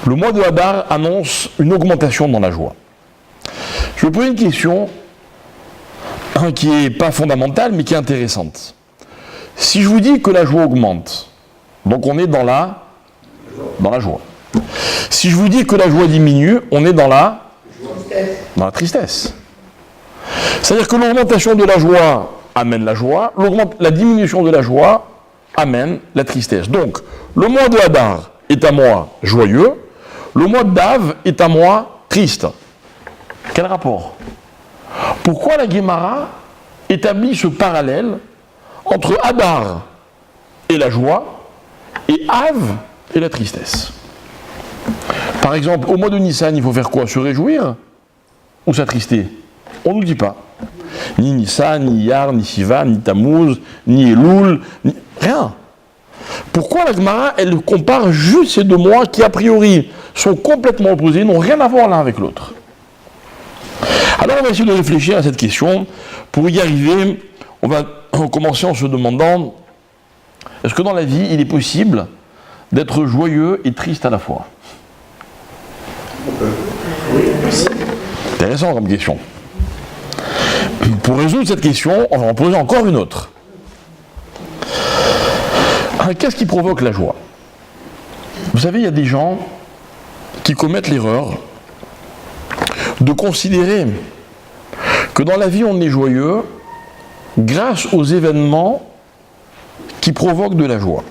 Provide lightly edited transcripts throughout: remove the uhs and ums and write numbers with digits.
Le mois de Hadar annonce une augmentation dans la joie. Je vais poser une question qui n'est pas fondamentale, mais qui est intéressante. Si je vous dis que la joie augmente, donc on est dans la joie. Si je vous dis que la joie diminue, on est dans la tristesse. C'est-à-dire que l'augmentation de la joie amène la joie, la diminution de la joie amène la tristesse. Donc, le mois de Hadar est un mois joyeux, le mois d'Av est un mois triste. Quel rapport? Pourquoi la Guémara établit ce parallèle entre Hadar et la joie et Av et la tristesse? Par exemple, au mois de Nissan, il faut faire quoi? Se réjouir ou s'attrister? On ne nous dit pas. Ni Nissan, ni Iyar, ni Sivan, ni Tammuz, ni Elul, rien. Pourquoi la Gemara, elle compare juste ces deux mois qui, a priori, sont complètement opposés, n'ont rien à voir l'un avec l'autre? Alors, on va essayer de réfléchir à cette question. Pour y arriver, on va commencer en se demandant, est-ce que dans la vie, il est possible d'être joyeux et triste à la fois? Intéressant comme question. Pour résoudre cette question, on va en poser encore une autre. Qu'est-ce qui provoque la joie? Vous savez, il y a des gens qui commettent l'erreur de considérer que dans la vie on est joyeux grâce aux événements qui provoquent de la joie.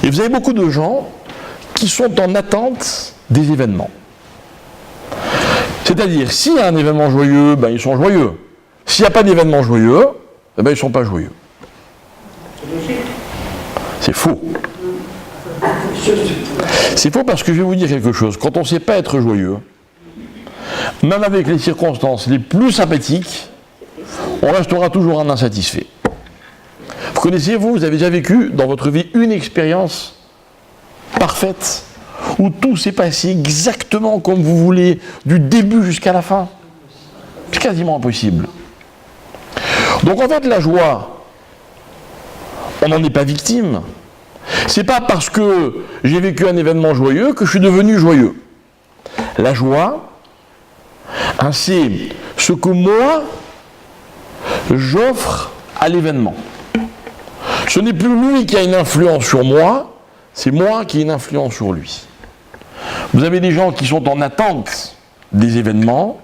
Et vous avez beaucoup de gens qui sont en attente des événements. C'est-à-dire, s'il y a un événement joyeux, ils sont joyeux. S'il n'y a pas d'événement joyeux, ils ne sont pas joyeux. C'est faux. C'est faux parce que je vais vous dire quelque chose. Quand on ne sait pas être joyeux, même avec les circonstances les plus sympathiques, on restera toujours un insatisfait. Vous connaissez, vous avez déjà vécu dans votre vie une expérience parfaite où tout s'est passé exactement comme vous voulez, du début jusqu'à la fin? C'est quasiment impossible. Donc en fait, la joie, on n'en est pas victime. C'est pas parce que j'ai vécu un événement joyeux que je suis devenu joyeux. La joie, c'est ce que moi, j'offre à l'événement. Ce n'est plus lui qui a une influence sur moi, c'est moi qui ai une influence sur lui. Vous avez des gens qui sont en attente des événements,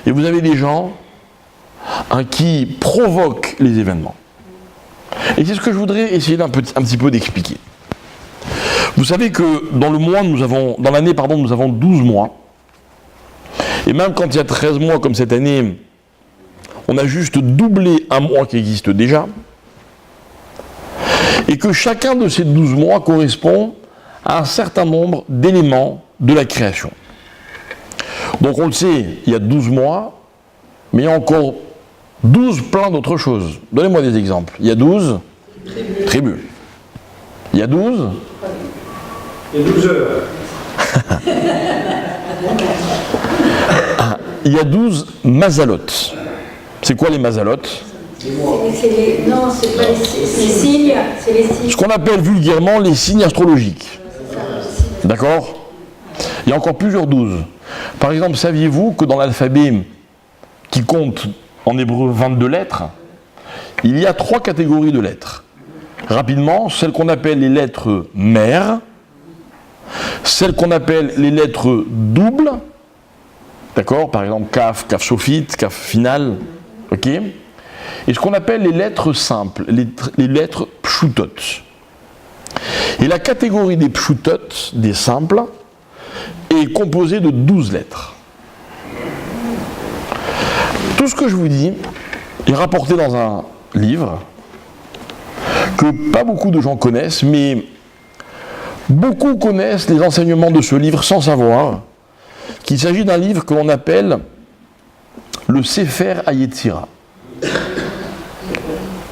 et vous avez des gens qui provoquent les événements. Et c'est ce que je voudrais essayer un petit peu d'expliquer. Vous savez que dans l'année, nous avons 12 mois. Et même quand il y a 13 mois comme cette année, on a juste doublé un mois qui existe déjà. Et que chacun de ces 12 mois correspond à un certain nombre d'éléments de la création. Donc on le sait, il y a 12 mois, mais il y a encore 12 plein d'autres choses. Donnez-moi des exemples. Il y a 12 tribus. Il y a 12 Il y a 12 heures. Il y a 12 mazalotes. C'est quoi les mazalotes? Non, c'est pas les signes, c'est les signes. Ce qu'on appelle vulgairement les signes astrologiques. D'accord? Il y a encore plusieurs 12. Par exemple, saviez-vous que dans l'alphabet qui compte en hébreu 22 lettres, il y a 3 catégories de lettres. Rapidement, celles qu'on appelle les lettres mères, celles qu'on appelle les lettres doubles, d'accord? Par exemple, kaf, kaf sophite, kaf final, ok? Et ce qu'on appelle les lettres simples, les lettres pshutot. Et la catégorie des pshutot, des simples, est composée de 12 lettres. Tout ce que je vous dis est rapporté dans un livre que pas beaucoup de gens connaissent, mais beaucoup connaissent les enseignements de ce livre sans savoir qu'il s'agit d'un livre que l'on appelle le Sefer HaYetzira.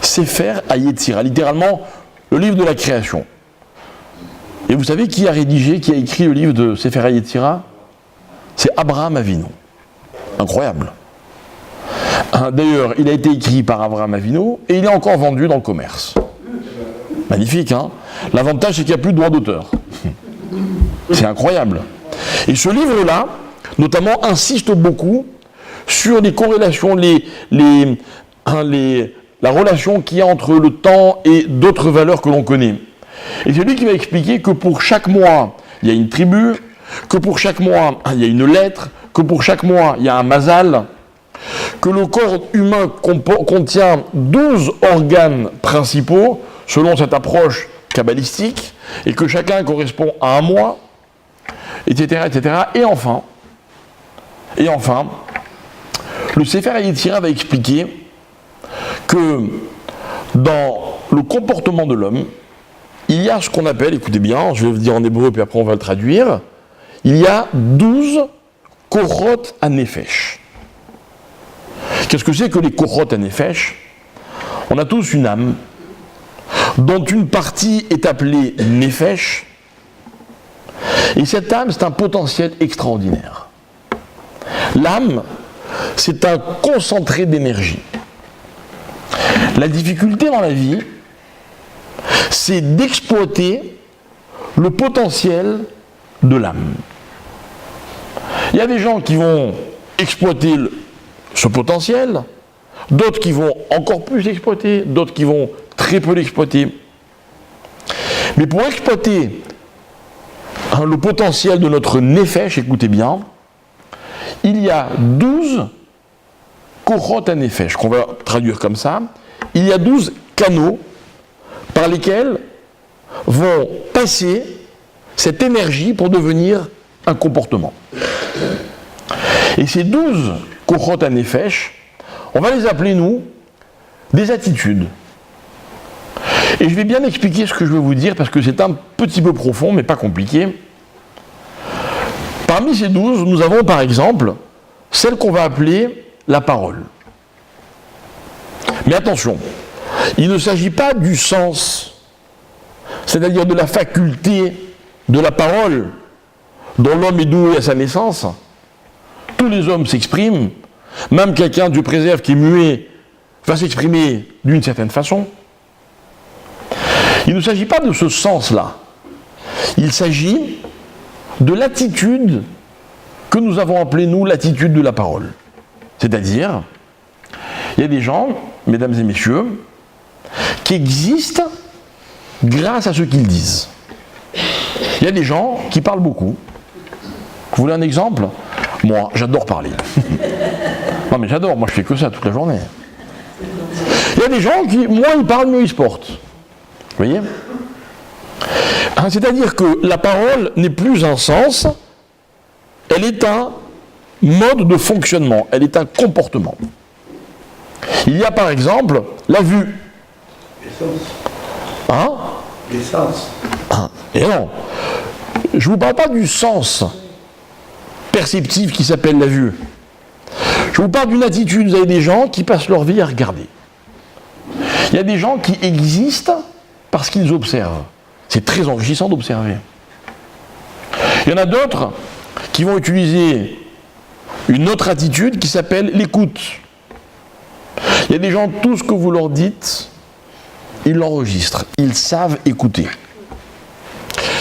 Sefer HaYetzira, littéralement le livre de la création. Et vous savez qui a écrit le livre de Sefer HaYetzira? C'est Abraham Avinu. Incroyable. D'ailleurs, il a été écrit par Abraham Avinu et il est encore vendu dans le commerce. Magnifique, hein? L'avantage, c'est qu'il n'y a plus de droit d'auteur. C'est incroyable. Et ce livre-là, notamment, insiste beaucoup sur les corrélations, la relation qu'il y a entre le temps et d'autres valeurs que l'on connaît. Et c'est lui qui va expliquer que pour chaque mois, il y a une tribu, que pour chaque mois, il y a une lettre, que pour chaque mois, il y a un mazal, que le corps humain contient 12 organes principaux, selon cette approche kabbalistique, et que chacun correspond à un mois, etc., etc. Et enfin, le Sefer Yetzira va expliquer que dans le comportement de l'homme, il y a ce qu'on appelle, écoutez bien, je vais le dire en hébreu, puis après on va le traduire, il y a 12 korot hanefesh. Qu'est-ce que c'est que les korot hanefesh? On a tous une âme, dont une partie est appelée nefesh, et cette âme, c'est un potentiel extraordinaire. L'âme, c'est un concentré d'énergie. La difficulté dans la vie, c'est d'exploiter le potentiel de l'âme. Il y a des gens qui vont exploiter ce potentiel, d'autres qui vont encore plus l'exploiter, d'autres qui vont très peu l'exploiter. Mais pour exploiter le potentiel de notre nefesh, écoutez bien, il y a 12 korot hanefesh, qu'on va traduire comme ça. Il y a 12 canaux par lesquels vont passer cette énergie pour devenir un comportement. Et ces 12 korot hanefesh, on va les appeler, nous, des attitudes. Et je vais bien expliquer ce que je veux vous dire, parce que c'est un petit peu profond, mais pas compliqué. Parmi ces 12, nous avons par exemple celle qu'on va appeler la parole. Mais attention, il ne s'agit pas du sens, c'est-à-dire de la faculté de la parole dont l'homme est doué à sa naissance. Tous les hommes s'expriment, même quelqu'un, Dieu préserve, qui est muet, va s'exprimer d'une certaine façon. Il ne s'agit pas de ce sens-là. Il s'agit de l'attitude que nous avons appelée, nous, l'attitude de la parole. C'est-à-dire, il y a des gens, mesdames et messieurs, qui existent grâce à ce qu'ils disent. Il y a des gens qui parlent beaucoup. Vous voulez un exemple? Moi, j'adore parler. Non mais j'adore, moi je fais que ça toute la journée. Il y a des gens qui, moins ils parlent, mieux ils se portent. Vous voyez? C'est-à-dire que la parole n'est plus un sens, elle est un mode de fonctionnement, elle est un comportement. Il y a par exemple la vue. Hein? Les sens. Et non, je ne vous parle pas du sens perceptif qui s'appelle la vue. Je vous parle d'une attitude. Vous avez des gens qui passent leur vie à regarder. Il y a des gens qui existent parce qu'ils observent. C'est très enrichissant d'observer. Il y en a d'autres qui vont utiliser une autre attitude qui s'appelle l'écoute. Il y a des gens, tout ce que vous leur dites, ils l'enregistrent. Ils savent écouter.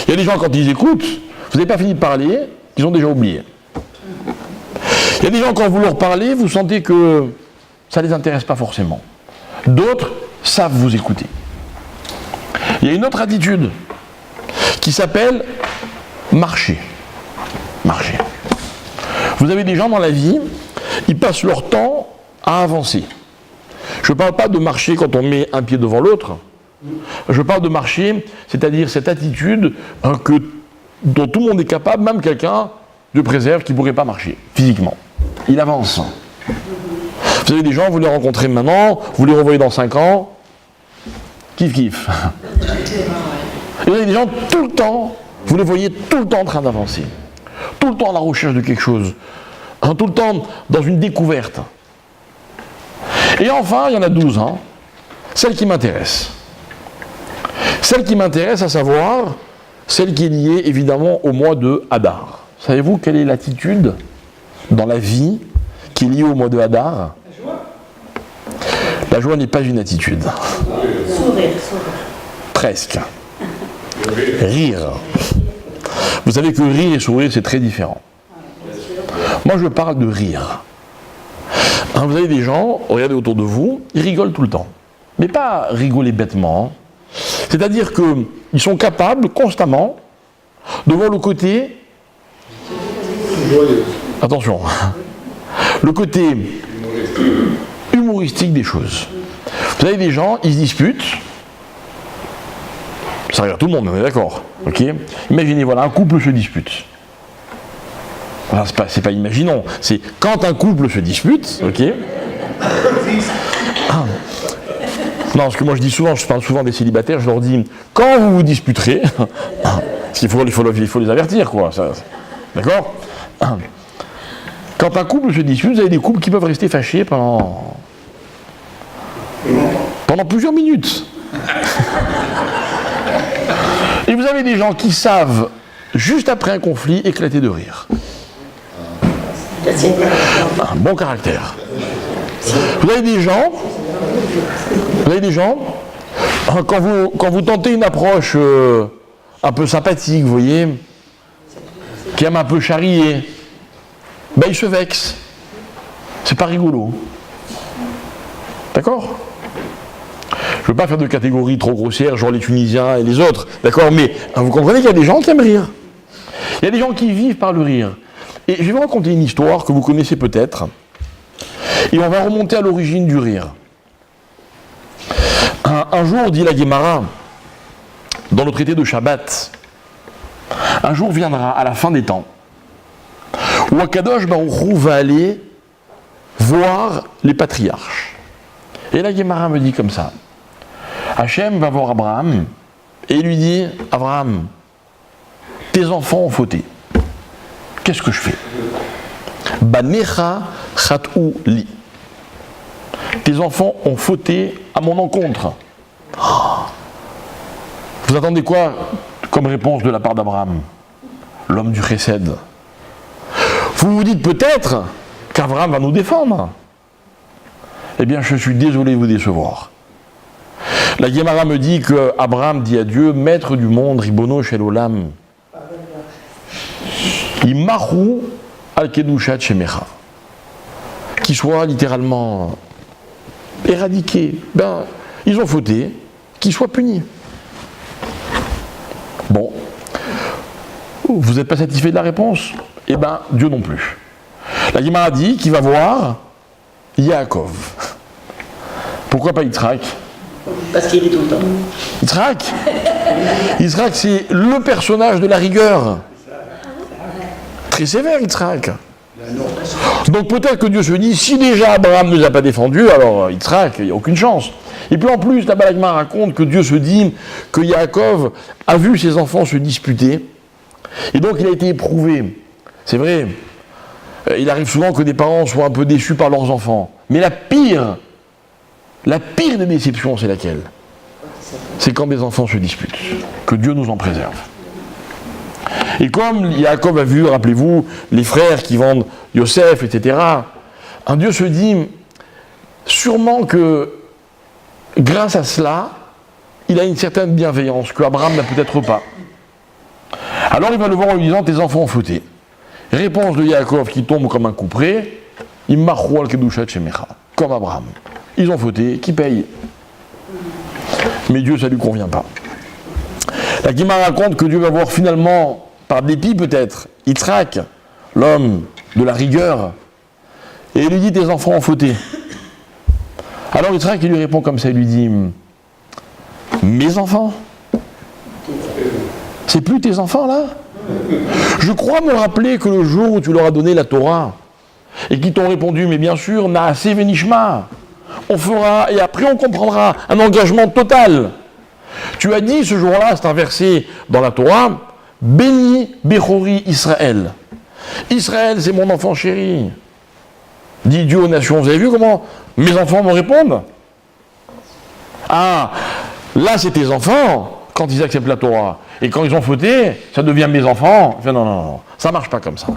Il y a des gens, quand ils écoutent, vous n'avez pas fini de parler, ils ont déjà oublié. Il y a des gens, quand vous leur parlez, vous sentez que ça ne les intéresse pas forcément. D'autres savent vous écouter. Il y a une autre attitude qui s'appelle marcher. Marcher. Vous avez des gens dans la vie, ils passent leur temps à avancer. Je ne parle pas de marcher quand on met un pied devant l'autre. Je parle de marcher, c'est-à-dire cette attitude dont tout le monde est capable, même quelqu'un de préserve qui ne pourrait pas marcher physiquement. Il avance. Vous avez des gens, vous les rencontrez maintenant, vous les revoyez dans 5 ans, kiff kiff. Et vous avez des gens tout le temps, vous les voyez tout le temps en train d'avancer. Tout le temps à la recherche de quelque chose. Tout le temps dans une découverte. Et enfin, il y en a 12, celle qui m'intéresse. Celle qui m'intéresse, à savoir, celle qui est liée évidemment au mois de Hadar. Savez-vous quelle est l'attitude dans la vie qui est liée au mois de Hadar? La joie. La joie n'est pas une attitude. Sourire. Presque. Rire. Vous savez que rire et sourire, c'est très différent. Moi, je parle de rire. Hein, vous avez des gens, regardez autour de vous, ils rigolent tout le temps. Mais pas rigoler bêtement. C'est-à-dire qu'ils sont capables, constamment, de voir le côté... Attention. Le côté humoristique des choses. Vous avez des gens, ils se disputent. Ça regarde tout le monde, on est d'accord. Okay. Imaginez, voilà, un couple se dispute. Alors, c'est pas imaginons, c'est quand un couple se dispute, ok. Non, parce que moi je parle souvent des célibataires, je leur dis, quand vous vous disputerez, parce qu'il faut les avertir, quoi. D'accord. Quand un couple se dispute, vous avez des couples qui peuvent rester fâchés pendant plusieurs minutes. Et vous avez des gens qui savent, juste après un conflit, éclater de rire. Un bon caractère. Vous avez des gens, quand vous tentez une approche un peu sympathique, vous voyez, qui aime un peu charrier, ben ils se vexent. C'est pas rigolo. D'accord ? Je ne veux pas faire de catégories trop grossières, genre les Tunisiens et les autres, d'accord ? Mais vous comprenez qu'il y a des gens qui aiment rire. Il y a des gens qui vivent par le rire. Et je vais vous raconter une histoire que vous connaissez peut-être. Et on va remonter à l'origine du rire. Un jour, dit la Guémara, dans le traité de Shabbat, un jour viendra à la fin des temps, où Akadosh Baruch Hu va aller voir les patriarches. Et la Guémara me dit comme ça. Hachem va voir Abraham et lui dit, Abraham, tes enfants ont fauté. Qu'est-ce que je fais ? Banecha chat'u li. Tes enfants ont fauté à mon encontre. Vous attendez quoi comme réponse de la part d'Abraham, l'homme du Chesed ? Vous vous dites peut-être qu'Abraham va nous défendre. Eh bien, je suis désolé de vous décevoir. La Guémara me dit qu'Abraham dit à Dieu, maître du monde, Ribono shel olam, Imahu al-kedushat shemecha, qui soit littéralement éradiqué. Ben, ils ont fauté, qu'ils soient punis. Bon, vous n'êtes pas satisfait de la réponse ? Eh bien, Dieu non plus. La Guémara dit qu'il va voir Yaakov. Pourquoi pas Yitzhak ? Parce qu'il est tout le temps. Yitzhak, c'est le personnage de la rigueur. Très sévère, Yitzhak. Donc peut-être que Dieu se dit, si déjà Abraham ne nous a pas défendus, alors Yitzhak, il n'y a aucune chance. Et puis en plus, la Balagma raconte que Dieu se dit que Yaakov a vu ses enfants se disputer, et donc il a été éprouvé. C'est vrai, il arrive souvent que des parents soient un peu déçus par leurs enfants. Mais la pire des déceptions, c'est laquelle ? C'est quand des enfants se disputent. Que Dieu nous en préserve. Et comme Yaakov a vu, rappelez-vous, les frères qui vendent Yosef, etc., un Dieu se dit, sûrement que grâce à cela, il a une certaine bienveillance que Abraham n'a peut-être pas. Alors il va le voir en lui disant, tes enfants ont fauté. Réponse de Yaakov qui tombe comme un couperet, Immachu al-kedushat shemecha, comme Abraham. Ils ont fauté, qui paye ? Mais Dieu, ça ne lui convient pas. La Guémara raconte que Dieu va voir finalement, par dépit peut-être, Yitzhak, l'homme de la rigueur, et il lui dit, tes enfants ont fauté. Alors Yitzhak, il lui répond comme ça, il lui dit, mes enfants ? C'est plus tes enfants là ? Je crois me rappeler que le jour où tu leur as donné la Torah, et qu'ils t'ont répondu, mais bien sûr, Naaseh venishma, on fera, et après on comprendra, un engagement total. Tu as dit ce jour-là, c'est un verset dans la Torah, béni Bechori Israël. Israël, c'est mon enfant chéri. Dit Dieu aux nations, vous avez vu comment mes enfants me répondent ? Ah, là c'est tes enfants, quand ils acceptent la Torah. Et quand ils ont fauté, ça devient mes enfants. Enfin, non, ça ne marche pas comme ça.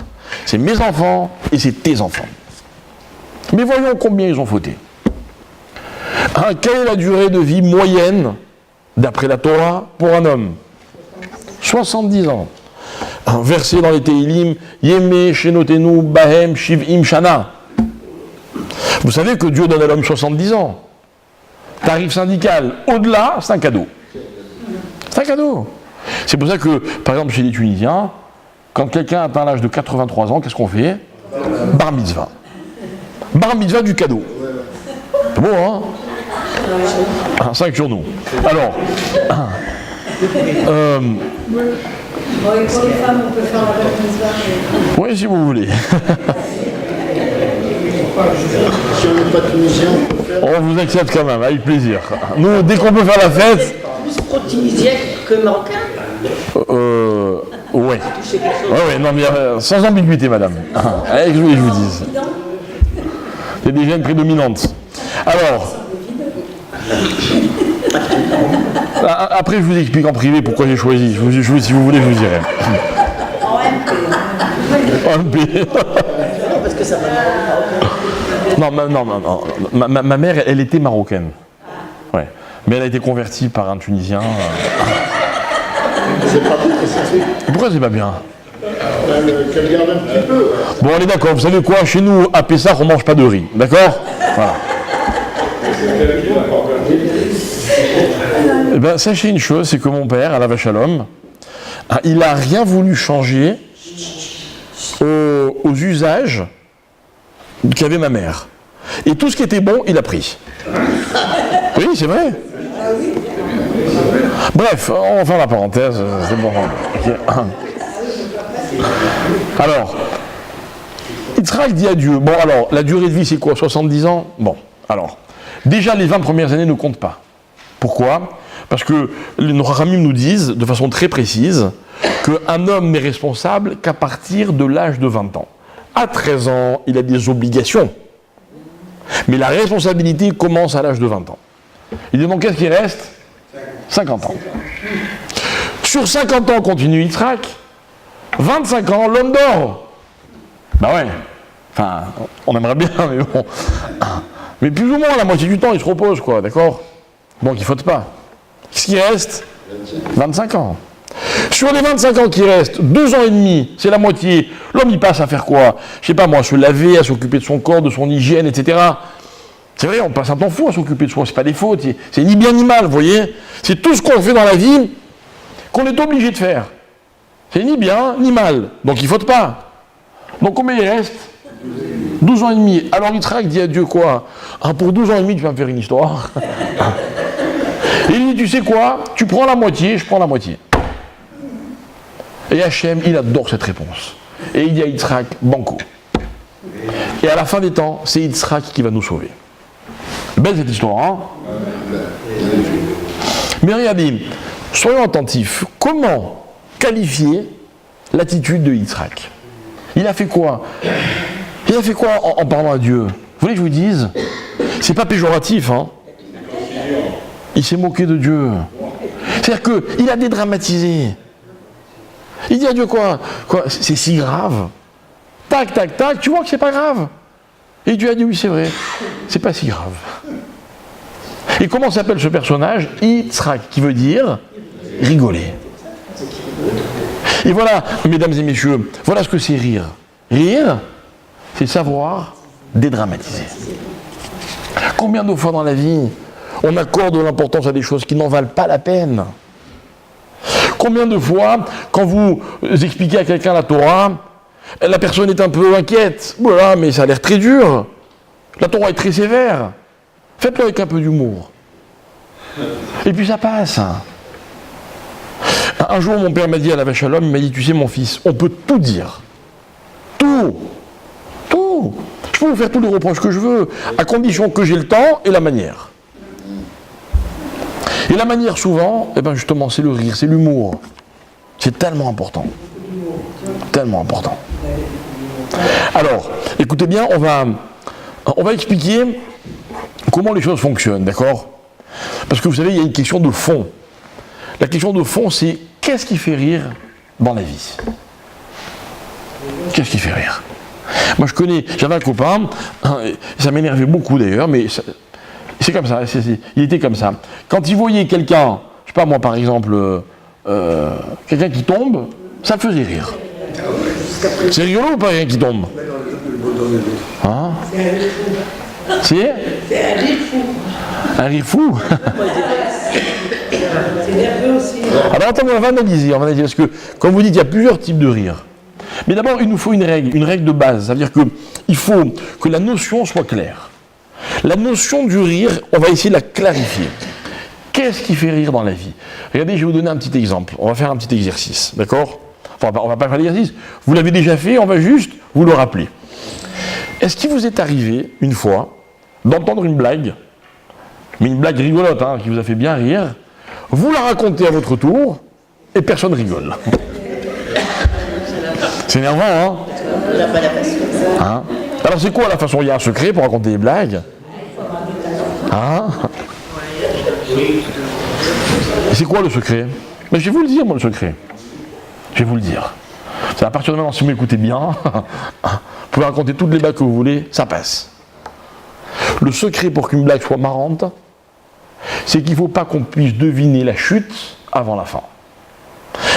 C'est mes enfants et c'est tes enfants. Mais voyons combien ils ont fauté. Quelle est la durée de vie moyenne, d'après la Torah, pour un homme ? 70 ans. un verset dans les Teilim, Yeme, Shenotenu, Bahem, Shiv'im, Shana. Vous savez que Dieu donne à l'homme 70 ans. Tarif syndical, au-delà, c'est un cadeau. C'est un cadeau. C'est pour ça que, par exemple, chez les Tunisiens, quand quelqu'un atteint l'âge de 83 ans, qu'est-ce qu'on fait? Bar mitzvah. Bar mitzvah du cadeau. C'est beau, hein? 5 sur nous. Alors, Bon, et pour les femmes, on peut faire la bar mitzvah. oui, si vous voulez. Si on n'est pas tunisien, on peut faire. On vous accepte quand même, avec plaisir. Nous, dès qu'on peut faire la fête... Plus pro-tunisien que marocain. Ouais. Ouais, non, mais sans ambiguïté, madame. Allez, je vous dise. C'est des gènes prédominantes. Alors... Après, je vous explique en privé pourquoi j'ai choisi. Si vous voulez, je vous dirai. En MP. Parce que ça va. Non. Ma mère, elle était marocaine. Ouais. Mais elle a été convertie par un Tunisien. C'est pas bien que ça fait. Pourquoi c'est pas bien? Qu'elle garde un petit peu. Bon, allez, d'accord. Vous savez quoi? Chez nous, à Pessah, on mange pas de riz. D'accord? Voilà. Eh ben, sachez une chose, c'est que mon père, à la Shalom, il n'a rien voulu changer aux usages qu'avait ma mère. Et tout ce qui était bon, il a pris. Oui, c'est vrai. Bref, on va faire la parenthèse, c'est bon. Okay. Alors, Yitzhak dit à Dieu, bon alors, la durée de vie c'est quoi? 70 ans? Bon, alors, déjà les 20 premières années ne comptent pas. Pourquoi? Parce que nos Ramim nous disent, de façon très précise, qu'un homme n'est responsable qu'à partir de l'âge de 20 ans. À 13 ans, il a des obligations. Mais la responsabilité commence à l'âge de 20 ans. Il dit donc qu'est-ce qui reste? 50 ans. Sur 50 ans, continue Yitzhak, 25 ans, l'homme dort. Ben ouais. Enfin, on aimerait bien, mais bon. Mais plus ou moins, la moitié du temps, il se repose, quoi, d'accord? Donc il ne faute pas. Qu'est-ce qui reste? 25 ans. Sur les 25 ans qui restent, 2 ans et demi, c'est la moitié. L'homme, il passe à faire quoi? Je sais pas moi, à se laver, à s'occuper de son corps, de son hygiène, etc. C'est vrai, on passe un temps fou à s'occuper de soi, c'est pas des fautes, c'est ni bien ni mal, vous voyez? C'est tout ce qu'on fait dans la vie qu'on est obligé de faire. C'est ni bien ni mal, donc il ne faute pas. Donc combien il reste? 12 ans et demi. Alors Yitzhak dit à Dieu quoi? Pour 12 ans et demi, tu vas me faire une histoire. Et il dit, tu sais quoi? Tu prends la moitié, je prends la moitié. Et Hachem, il adore cette réponse. Et il dit à Yitzhak, banco. Et à la fin des temps, c'est Yitzhak qui va nous sauver. Belle cette histoire, hein? Mais regardez, soyons attentifs. Comment qualifier l'attitude de Yitzhak? Il a fait quoi? Il a fait quoi en parlant à Dieu? Vous voulez que je vous dise? C'est pas péjoratif, hein? Il s'est moqué de Dieu. C'est-à-dire qu'il a dédramatisé. Il dit à Dieu quoi? C'est si grave. Tac, tac, tac, tu vois que c'est pas grave. Et Dieu a dit oui, c'est vrai, c'est pas si grave. Et comment s'appelle ce personnage? Yitzhak, qui veut dire rigoler. Et voilà, mesdames et messieurs, voilà ce que c'est rire. Rire, c'est savoir dédramatiser. Combien de fois dans la vie on accorde de l'importance à des choses qui n'en valent pas la peine? Combien de fois, quand vous expliquez à quelqu'un la Torah, la personne est un peu inquiète. Voilà, mais ça a l'air très dur. La Torah est très sévère. Faites-le avec un peu d'humour. Et puis ça passe. Un jour, mon père m'a dit à la Shalom, il m'a dit, tu sais mon fils, on peut tout dire. Tout. Tout. Je peux vous faire tous les reproches que je veux, à condition que j'ai le temps et la manière. Et la manière, souvent, eh ben justement, c'est le rire, c'est l'humour. C'est tellement important. Tellement important. Alors, écoutez bien, on va expliquer comment les choses fonctionnent, d'accord? Parce que vous savez, il y a une question de fond. La question de fond, c'est qu'est-ce qui fait rire dans la vie? Qu'est-ce qui fait rire? Moi, j'avais un copain, ça m'énervait beaucoup d'ailleurs, mais c'est comme ça, il était comme ça. Quand il voyait quelqu'un, je sais pas moi par exemple, quelqu'un qui tombe, Ça le faisait rire. C'est rigolo ou pas, rien qui tombe? Hein? C'est un rire fou. Un rire fou? C'est nerveux aussi. Alors attends, on va analyser, parce que, comme vous dites, il y a plusieurs types de rire. Mais d'abord, il nous faut une règle de base. Ça veut dire qu'il faut que la notion soit claire. La notion du rire, on va essayer de la clarifier. Qu'est-ce qui fait rire dans la vie? Regardez, je vais vous donner un petit exemple. On va faire un petit exercice, d'accord? Enfin, on ne va pas faire l'exercice. Vous l'avez déjà fait, on va juste vous le rappeler. Est-ce qu'il vous est arrivé, une fois, d'entendre une blague, mais une blague rigolote, hein, qui vous a fait bien rire, vous la racontez à votre tour, et personne rigole? C'est énervant, hein? On n'a pas la passion. Hein? Alors c'est quoi la façon? Il y a un secret pour raconter des blagues? Hein? Et c'est quoi le secret? Mais je vais vous le dire, moi, le secret. Je vais vous le dire. C'est à partir de maintenant, si vous m'écoutez bien, vous pouvez raconter toutes les blagues que vous voulez, ça passe. Le secret pour qu'une blague soit marrante, c'est qu'il ne faut pas qu'on puisse deviner la chute avant la fin.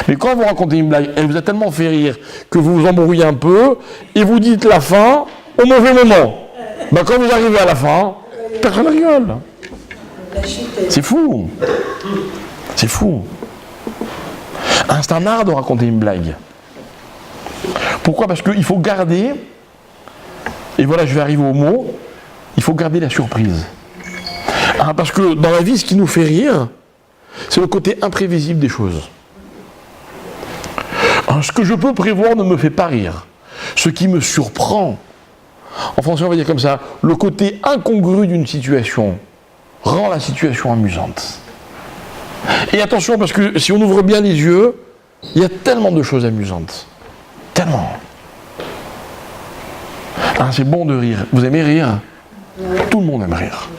Mais quand vous racontez une blague, elle vous a tellement fait rire que vous vous embrouillez un peu et vous dites la fin au mauvais moment. Ben, quand vous arrivez à la fin, personne ne rigole. C'est fou. C'est fou. C'est un art de raconter une blague. Pourquoi? Parce qu'il faut garder, et voilà, je vais arriver au mot, il faut garder la surprise. Parce que dans la vie, ce qui nous fait rire, c'est le côté imprévisible des choses. Ce que je peux prévoir ne me fait pas rire. Ce qui me surprend, en français on va dire comme ça, le côté incongru d'une situation rend la situation amusante. Et attention, parce que si on ouvre bien les yeux, il y a tellement de choses amusantes. Tellement. C'est bon de rire. Vous aimez rire? Tout le monde aime rire.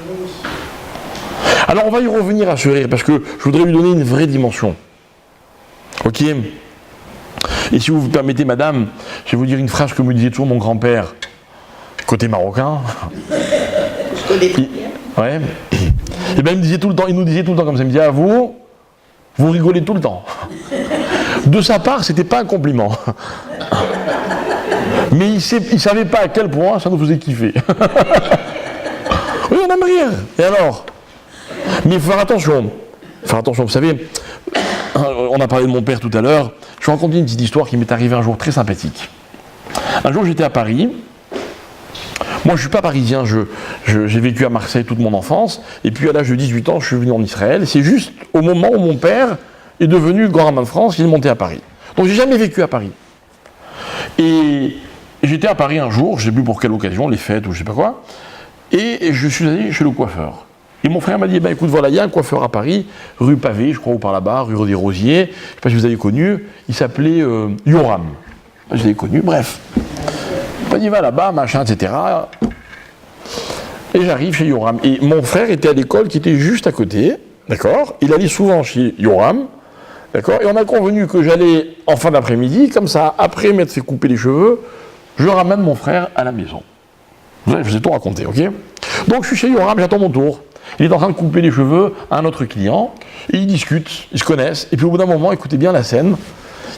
Alors on va y revenir à ce rire, parce que je voudrais lui donner une vraie dimension. Ok? Et si vous vous permettez, madame, je vais vous dire une phrase que me disait toujours mon grand-père, côté marocain. Je connais très bien. Ouais. Et bien il nous disait tout le temps comme ça, il me disait, vous rigolez tout le temps. De sa part, c'était pas un compliment. Mais il savait pas à quel point ça nous faisait kiffer. Oui, on aime rire. Et alors? Mais il faut faire attention. Vous savez, on a parlé de mon père tout à l'heure. Je vais raconter une petite histoire qui m'est arrivée un jour très sympathique. Un jour, j'étais à Paris. Moi, je ne suis pas parisien. J'ai vécu à Marseille toute mon enfance. Et puis, à l'âge de 18 ans, je suis venu en Israël. C'est juste au moment où mon père est devenu grand rabbin de France, il est monté à Paris. Donc, j'ai jamais vécu à Paris. Et j'étais à Paris un jour, je ne sais plus pour quelle occasion, les fêtes ou je ne sais pas quoi. Et je suis allé chez le coiffeur. Et mon frère m'a dit, écoute, voilà, il y a un coiffeur à Paris, rue Pavée, je crois, ou par là-bas, rue des Rosiers, je ne sais pas si vous avez connu, il s'appelait Yoram. Je l'ai connu, bref. Il m'a dit, va là-bas, machin, etc. Et j'arrive chez Yoram. Et mon frère était à l'école qui était juste à côté, d'accord? Il allait souvent chez Yoram, d'accord? Et on a convenu que j'allais en fin d'après-midi, comme ça, après m'être fait couper les cheveux, je ramène mon frère à la maison. Je vous ai tout raconté, ok? Donc je suis chez Yoram, j'attends mon tour. Il est en train de couper les cheveux à un autre client, et ils discutent, ils se connaissent, et puis au bout d'un moment, écoutez bien la scène,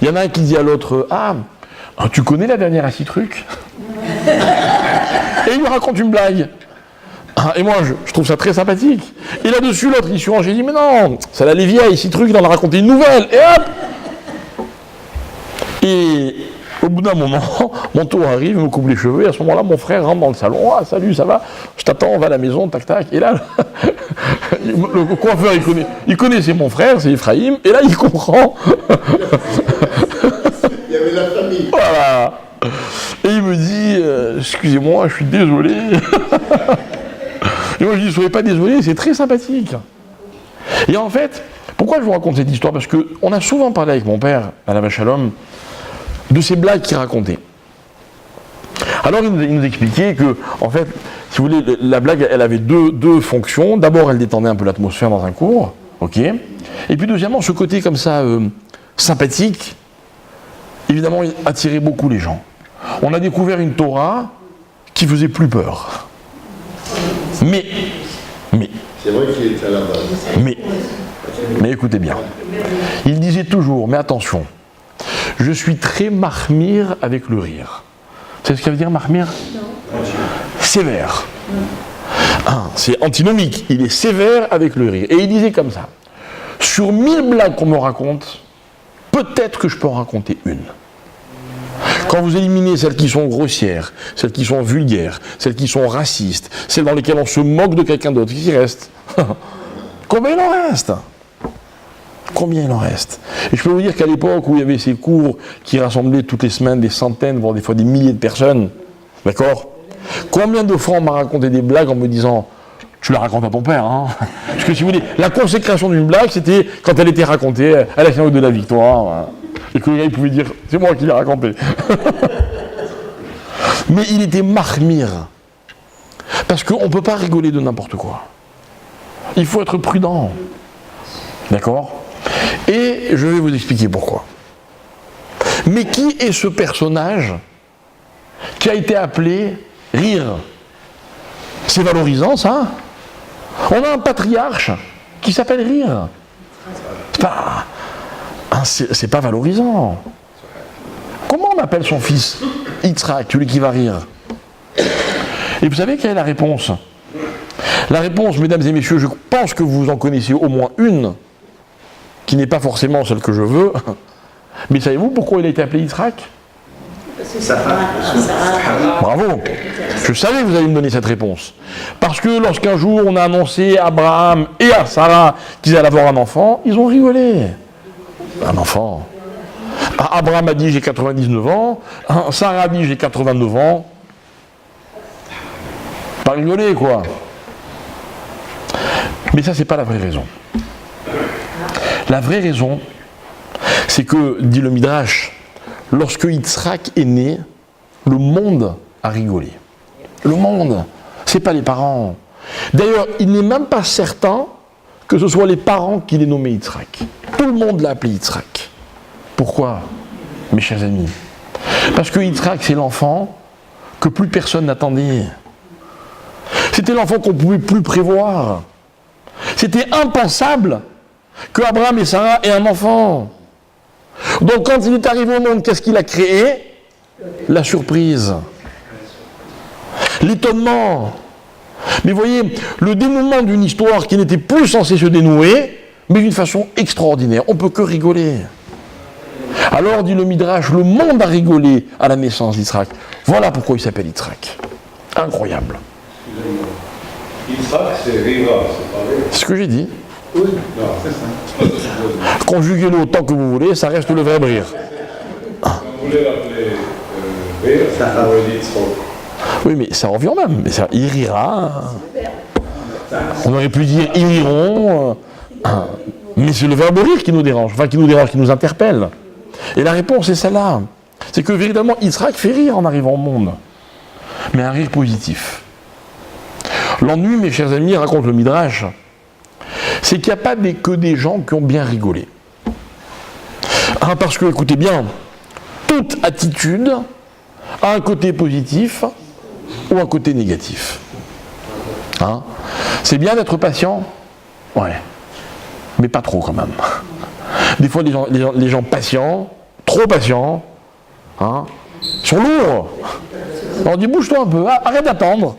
il y en a un qui dit à l'autre, tu connais la dernière Assis Truc? Et il lui raconte une blague. Et moi, je trouve ça très sympathique. Et là-dessus, l'autre, il surange, j'ai dit, mais non, ça l'allait vieille, Assis Truc, il en a raconté une nouvelle, et hop! Et au bout d'un moment, mon tour arrive, il me coupe les cheveux, et à ce moment-là, mon frère rentre dans le salon. Ah, salut, ça va? Je t'attends, on va à la maison, tac, tac. Et là, le coiffeur, il connaissait mon frère, c'est Ephraïm, et là, il comprend. Il y avait la famille. Voilà. Et il me dit, excusez-moi, je suis désolé. Et moi, je dis, soyez pas désolé, c'est très sympathique. Et en fait, pourquoi je vous raconte cette histoire? Parce qu'on a souvent parlé avec mon père, Alain Shalom, de ces blagues qu'il racontait. Alors il nous expliquait que, en fait, si vous voulez, la blague, elle avait deux fonctions. D'abord, elle détendait un peu l'atmosphère dans un cours, ok. Et puis deuxièmement, ce côté comme ça, sympathique, évidemment, il attirait beaucoup les gens. On a découvert une Torah qui faisait plus peur. Mais, C'est vrai qu'il était à la base. mais écoutez bien, il disait toujours, mais attention, Je suis très marmire avec le rire. Vous savez ce que ça veut dire marmire? Sévère. C'est antinomique. Il est sévère avec le rire. Et il disait comme ça. Sur 1000 blagues qu'on me raconte, peut-être que je peux en raconter une. Quand vous éliminez celles qui sont grossières, celles qui sont vulgaires, celles qui sont racistes, celles dans lesquelles on se moque de quelqu'un d'autre, qu'est-ce qui reste? Combien il en reste? Combien il en reste? Et je peux vous dire qu'à l'époque où il y avait ces cours qui rassemblaient toutes les semaines des centaines, voire des fois des milliers de personnes, d'accord? Combien de fois on m'a raconté des blagues en me disant « Tu la racontes à ton père, hein ?» Parce que si vous voulez, la consécration d'une blague, c'était quand elle était racontée à la fin de la victoire, hein, et que le gars il pouvait dire « C'est moi qui l'ai raconté. » Mais il était marmire. Parce qu'on ne peut pas rigoler de n'importe quoi. Il faut être prudent. D'accord? Et je vais vous expliquer pourquoi. Mais qui est ce personnage qui a été appelé rire? C'est valorisant, ça? On a un patriarche qui s'appelle rire. C'est pas valorisant. Comment on appelle son fils Yitzhak, celui qui va rire? Et vous savez quelle est la réponse? La réponse, mesdames et messieurs, je pense que vous en connaissez au moins une, qui n'est pas forcément celle que je veux. Mais savez-vous pourquoi il a été appelé Yitzhak? Bravo. Je savais que vous alliez me donner cette réponse. Parce que lorsqu'un jour on a annoncé à Abraham et à Sarah qu'ils allaient avoir un enfant, ils ont rigolé. Un enfant. Abraham a dit j'ai 99 ans, Sarah a dit j'ai 89 ans. Pas rigoler quoi. Mais ça c'est pas la vraie raison. La vraie raison, c'est que, dit le Midrash, lorsque Yitzhak est né, le monde a rigolé. Le monde, c'est pas les parents. D'ailleurs, il n'est même pas certain que ce soit les parents qui l'aient nommé Yitzhak. Tout le monde l'a appelé Yitzhak. Pourquoi, mes chers amis? Parce que Yitzhak, c'est l'enfant que plus personne n'attendait. C'était l'enfant qu'on ne pouvait plus prévoir. C'était impensable que Abraham et Sarah aient un enfant. Donc quand il est arrivé au monde, qu'est-ce qu'il a créé? La surprise. L'étonnement. Mais voyez, le dénouement d'une histoire qui n'était plus censée se dénouer, mais d'une façon extraordinaire. On ne peut que rigoler. Alors, dit le Midrash, le monde a rigolé à la naissance d'Yitzhak. Voilà pourquoi il s'appelle Yitzhak. Incroyable. Yitzhak, c'est Rira, c'est pareil. C'est ce que j'ai dit. Oui, non, c'est ça. Conjuguez-le autant que vous voulez, ça reste le verbe rire. On voulait l'appeler Rira, ça aurait dit Tzrok. Oui, mais ça revient même. Mais ça, il rira. On aurait pu dire ils riront. Mais c'est le verbe rire qui nous dérange, enfin qui nous interpelle. Et la réponse est celle-là. C'est que véritablement, Yitzhak fait rire en arrivant au monde. Mais un rire positif. L'ennui, mes chers amis, raconte le Midrash, c'est qu'il n'y a pas que des gens qui ont bien rigolé. Parce que, écoutez bien, toute attitude a un côté positif ou un côté négatif. C'est bien d'être patient? Ouais. Mais pas trop quand même. Des fois, les gens patients, trop patients, sont lourds. On dit bouge-toi un peu, arrête d'attendre.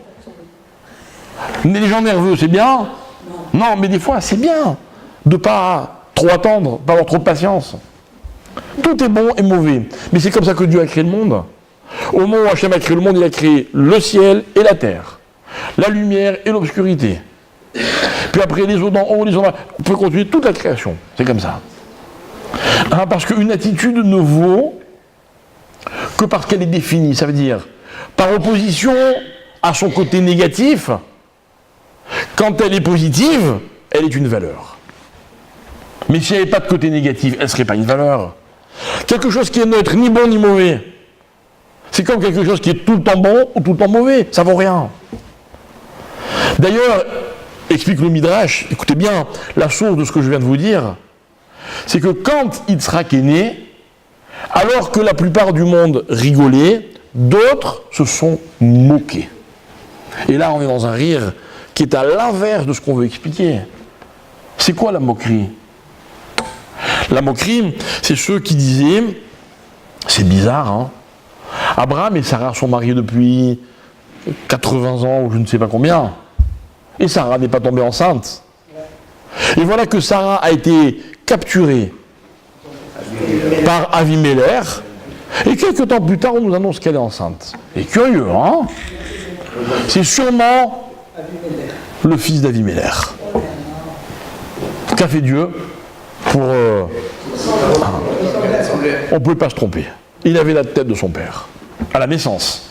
Les gens nerveux, c'est bien? Non, mais des fois, c'est bien de ne pas trop attendre, pas avoir trop de patience. Tout est bon et mauvais. Mais c'est comme ça que Dieu a créé le monde. Au moment où Hachem a créé le monde, il a créé le ciel et la terre, la lumière et l'obscurité. Puis après, les eaux d'en haut, les eaux d'en bas. On peut continuer toute la création. C'est comme ça. Parce qu'une attitude ne vaut que parce qu'elle est définie. Ça veut dire, par opposition à son côté négatif, quand elle est positive, elle est une valeur. Mais si elle n'avait pas de côté négatif, elle ne serait pas une valeur. Quelque chose qui est neutre, ni bon ni mauvais, c'est comme quelque chose qui est tout le temps bon ou tout le temps mauvais. Ça ne vaut rien. D'ailleurs, explique le Midrash, écoutez bien, la source de ce que je viens de vous dire, c'est que quand Yitzhak est né, alors que la plupart du monde rigolait, d'autres se sont moqués. Et là, on est dans un rire qui est à l'inverse de ce qu'on veut expliquer. C'est quoi la moquerie? La moquerie, c'est ceux qui disaient C'est bizarre, hein. Abraham et Sarah sont mariés depuis 80 ans ou je ne sais pas combien. Et Sarah n'est pas tombée enceinte. Et voilà que Sarah a été capturée par Avimelech. Et quelques temps plus tard, on nous annonce qu'elle est enceinte. C'est curieux, hein? C'est sûrement le fils d'Avimelech. Qu'a fait Dieu pour... on ne pouvait pas se tromper. Il avait la tête de son père, à la naissance.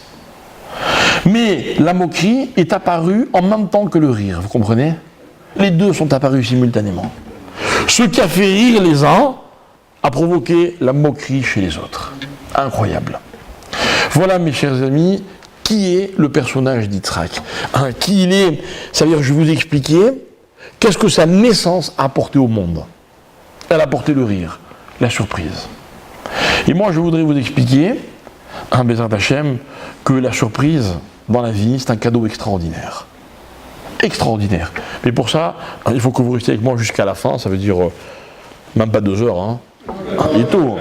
Mais la moquerie est apparue en même temps que le rire, vous comprenez? Les deux sont apparus simultanément. Ce qui a fait rire les uns a provoqué la moquerie chez les autres. Incroyable. Voilà, mes chers amis, qui est le personnage d'Yitzhak. Qui il est, ça veut dire, je vais vous expliquer, qu'est-ce que sa naissance a apporté au monde. Elle a apporté le rire, la surprise. Et moi, je voudrais vous expliquer, Bezrat Hashem, que la surprise, dans la vie, c'est un cadeau extraordinaire. Extraordinaire. Mais pour ça, il faut que vous restiez avec moi jusqu'à la fin, ça veut dire même pas 2 heures. Hein. Il est tôt.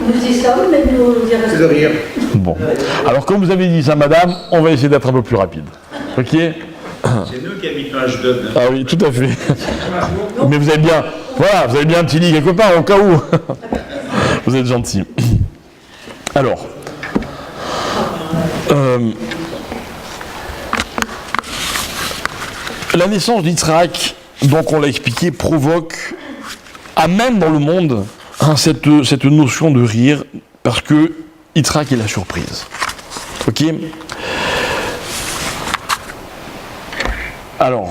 Nous y sommes, mais nous y restons. De rire. Bon. Alors, comme vous avez dit ça, madame, on va essayer d'être un peu plus rapide. Ok? C'est nous qui habitons à Ashdod. Ah oui, tout à fait. Mais vous avez bien, voilà, vous avez bien un petit lit quelque part, au cas où. Vous êtes gentil. Alors, la naissance d'Yitzhak, donc on l'a expliqué, amène dans le monde cette notion de rire, parce que Yitzhak est la surprise. Ok? Alors,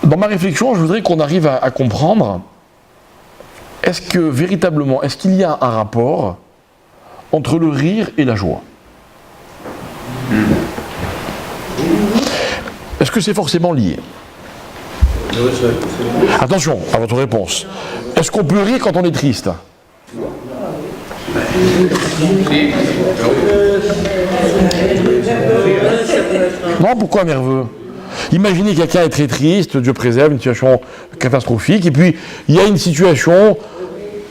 dans ma réflexion, je voudrais qu'on arrive à comprendre, est-ce qu'il y a un rapport entre le rire et la joie? Est-ce que c'est forcément lié? Attention à votre réponse. Est-ce qu'on peut rire quand on est triste? Non, pourquoi nerveux? Imaginez quelqu'un est très triste, Dieu préserve, une situation catastrophique, et puis il y a une situation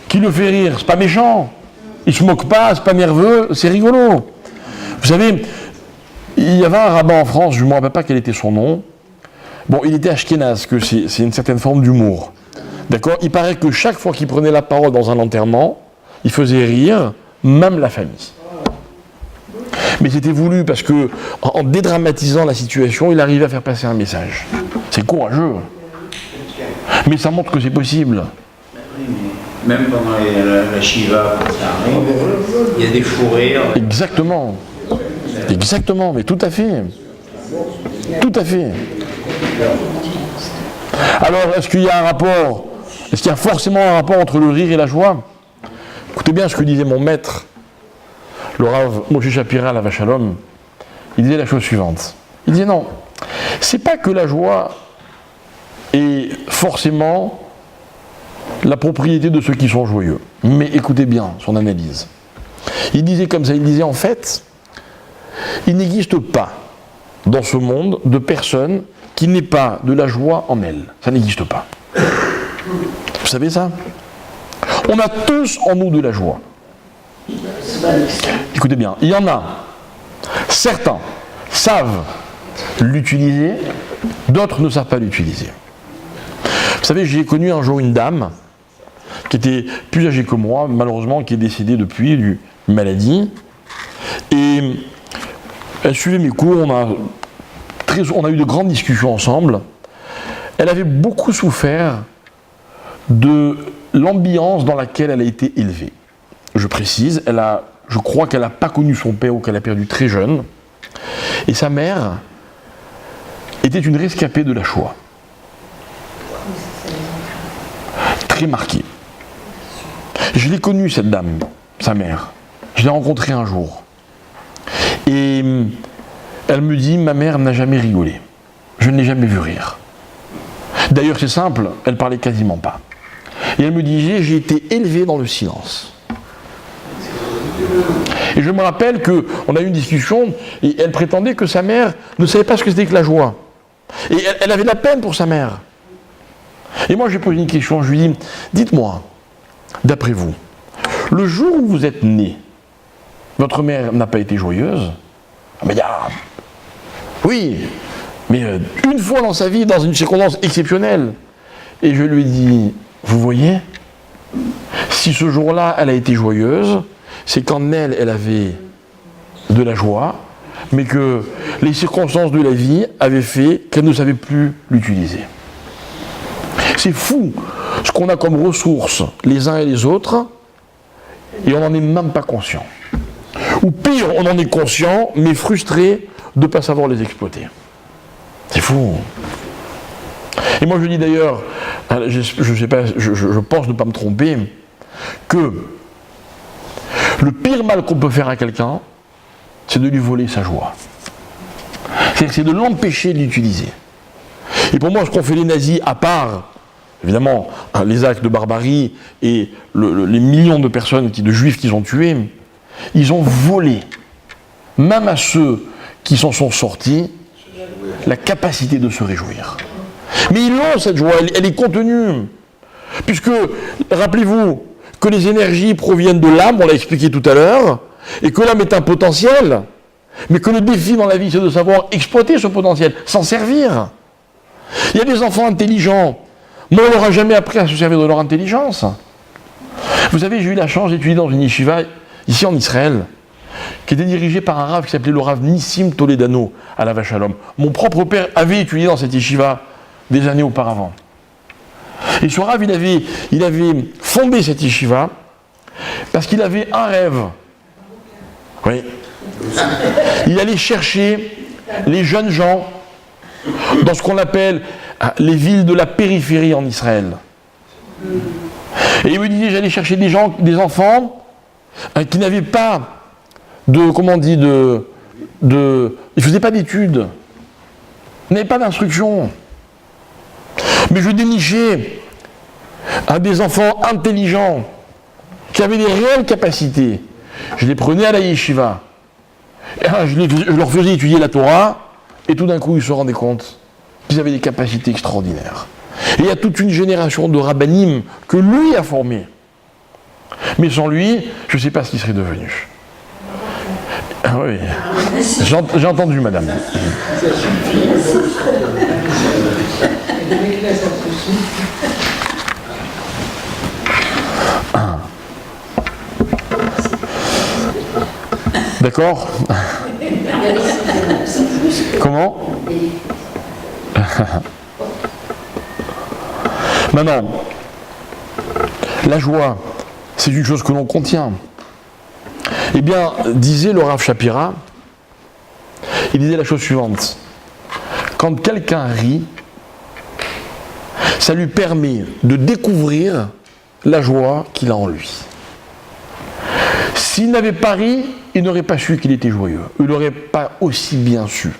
qui le fait rire. C'est pas méchant, il se moque pas, c'est pas nerveux, c'est rigolo. Vous savez, il y avait un rabbin en France, je ne me rappelle pas quel était son nom. Bon, il était ashkénaze, que c'est une certaine forme d'humour. D'accord? Il paraît que chaque fois qu'il prenait la parole dans un enterrement, il faisait rire même la famille. Mais c'était voulu parce que, en dédramatisant la situation, il arrivait à faire passer un message. C'est courageux. Mais ça montre que c'est possible. Même pendant la Shiva, quand ça arrive, il y a des fous rires. Exactement. Exactement, mais tout à fait. Tout à fait. Alors, est-ce qu'il y a un rapport? Est-ce qu'il y a forcément un rapport entre le rire et la joie? Écoutez bien ce que disait mon maître, le Rav Moshe Shapira Alav Shalom. Il disait la chose suivante. Il disait non, c'est pas que la joie est forcément la propriété de ceux qui sont joyeux. Mais écoutez bien son analyse. Il disait comme ça, il disait en fait, il n'existe pas dans ce monde de personne qui n'ait pas de la joie en elle. Ça n'existe pas. Vous savez ça? On a tous en nous de la joie. Écoutez bien, il y en a. Certains savent l'utiliser, d'autres ne savent pas l'utiliser. Vous savez, j'ai connu un jour une dame qui était plus âgée que moi, malheureusement, qui est décédée depuis d'une maladie. Et elle suivait mes cours, on a eu de grandes discussions ensemble. Elle avait beaucoup souffert de l'ambiance dans laquelle elle a été élevée. Je précise, je crois qu'elle n'a pas connu son père ou qu'elle a perdu très jeune. Et sa mère était une rescapée de la Shoah. Très marquée. Je l'ai connue, cette dame, sa mère. Je l'ai rencontrée un jour. Et elle me dit, ma mère n'a jamais rigolé. Je ne l'ai jamais vue rire. D'ailleurs, c'est simple, elle parlait quasiment pas. Et elle me disait, j'ai été élevée dans le silence. Et je me rappelle qu'on a eu une discussion, et elle prétendait que sa mère ne savait pas ce que c'était que la joie. Et elle avait de la peine pour sa mère. Et moi, j'ai posé une question, je lui ai dit, dites-moi, d'après vous, Le jour où vous êtes né, votre mère n'a pas été joyeuse. Mais oui, mais une fois dans sa vie, dans une circonstance exceptionnelle. Et je lui ai dit, vous voyez, si ce jour-là, elle a été joyeuse, c'est qu'en elle, elle avait de la joie, mais que les circonstances de la vie avaient fait qu'elle ne savait plus l'utiliser. C'est fou ce qu'on a comme ressources les uns et les autres, et on n'en est même pas conscient. Ou pire, on en est conscient, mais frustré de ne pas savoir les exploiter. C'est fou. Et moi je dis d'ailleurs, je pense ne pas me tromper, que le pire mal qu'on peut faire à quelqu'un, c'est de lui voler sa joie. C'est de l'empêcher de l'utiliser. Et pour moi, ce qu'ont fait les nazis, à part, évidemment, les actes de barbarie et les millions de personnes, de juifs qu'ils ont tués, ils ont volé, même à ceux qui s'en sont sortis, la capacité de se réjouir. Mais ils l'ont, cette joie, elle est contenue. Puisque, rappelez-vous, que les énergies proviennent de l'âme, on l'a expliqué tout à l'heure, et que l'âme est un potentiel, mais que le défi dans la vie, c'est de savoir exploiter ce potentiel, s'en servir. Il y a des enfants intelligents, mais on ne leur a jamais appris à se servir de leur intelligence. Vous savez, j'ai eu la chance d'étudier dans une yeshiva, ici en Israël, qui était dirigée par un rav qui s'appelait le rav Nissim Toledano, à la Vachalom. Mon propre père avait étudié dans cette yeshiva des années auparavant. Et ce rav, il avait fondé cette yeshiva parce qu'il avait un rêve. Oui. Il allait chercher les jeunes gens dans ce qu'on appelle les villes de la périphérie en Israël. Et il me disait, j'allais chercher des enfants qui n'avaient pas ils ne faisaient pas d'études, n'avaient pas d'instruction. Mais je dénichais des enfants intelligents, qui avaient des réelles capacités. Je les prenais à la yeshiva. Et je leur faisais étudier la Torah, et tout d'un coup, ils se rendaient compte qu'ils avaient des capacités extraordinaires. Et il y a toute une génération de rabbinim que lui a formés. Mais sans lui, je ne sais pas ce qu'il serait devenu. Ah oui, j'ai entendu, madame. D'accord? Comment? Maintenant, la joie, c'est une chose que l'on contient. Eh bien, disait le Rav Shapira, il disait la chose suivante. Quand quelqu'un rit, ça lui permet de découvrir la joie qu'il a en lui. S'il n'avait pas ri, il n'aurait pas su qu'il était joyeux. Il n'aurait pas aussi bien su.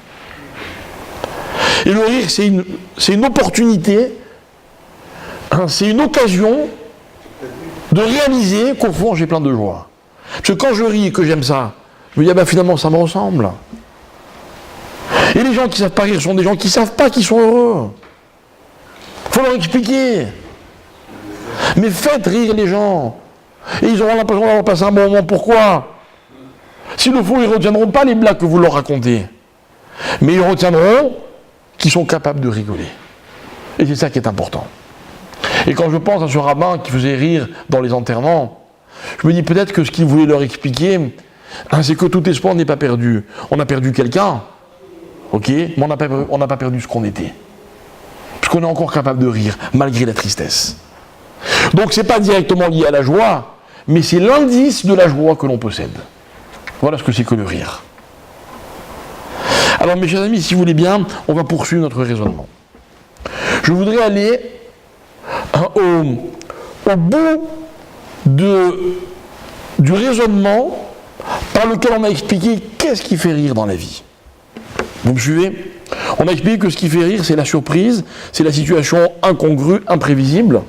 Et le rire, c'est une opportunité, c'est une occasion de réaliser qu'au fond, j'ai plein de joie. Parce que quand je ris et que j'aime ça, je me dis, finalement, ça me ressemble. Et les gens qui ne savent pas rire sont des gens qui ne savent pas qu'ils sont heureux. Il faut leur expliquer. Mais faites rire les gens. Et ils auront l'impression d'avoir passé un bon moment. Pourquoi? S'il le faut, ils ne retiendront pas les blagues que vous leur racontez. Mais ils retiendront qu'ils sont capables de rigoler. Et c'est ça qui est important. Et quand je pense à ce rabbin qui faisait rire dans les enterrements, je me dis peut-être que ce qu'il voulait leur expliquer, c'est que tout espoir n'est pas perdu. On a perdu quelqu'un, ok, mais on n'a pas perdu ce qu'on était. Parce qu'on est encore capable de rire, malgré la tristesse. Donc ce n'est pas directement lié à la joie, mais c'est l'indice de la joie que l'on possède. Voilà ce que c'est que le rire. Alors mes chers amis, si vous voulez bien, on va poursuivre notre raisonnement. Je voudrais aller au bout du raisonnement par lequel on a expliqué qu'est-ce qui fait rire dans la vie. Vous me suivez? On a expliqué que ce qui fait rire, c'est la surprise, c'est la situation incongrue, imprévisible.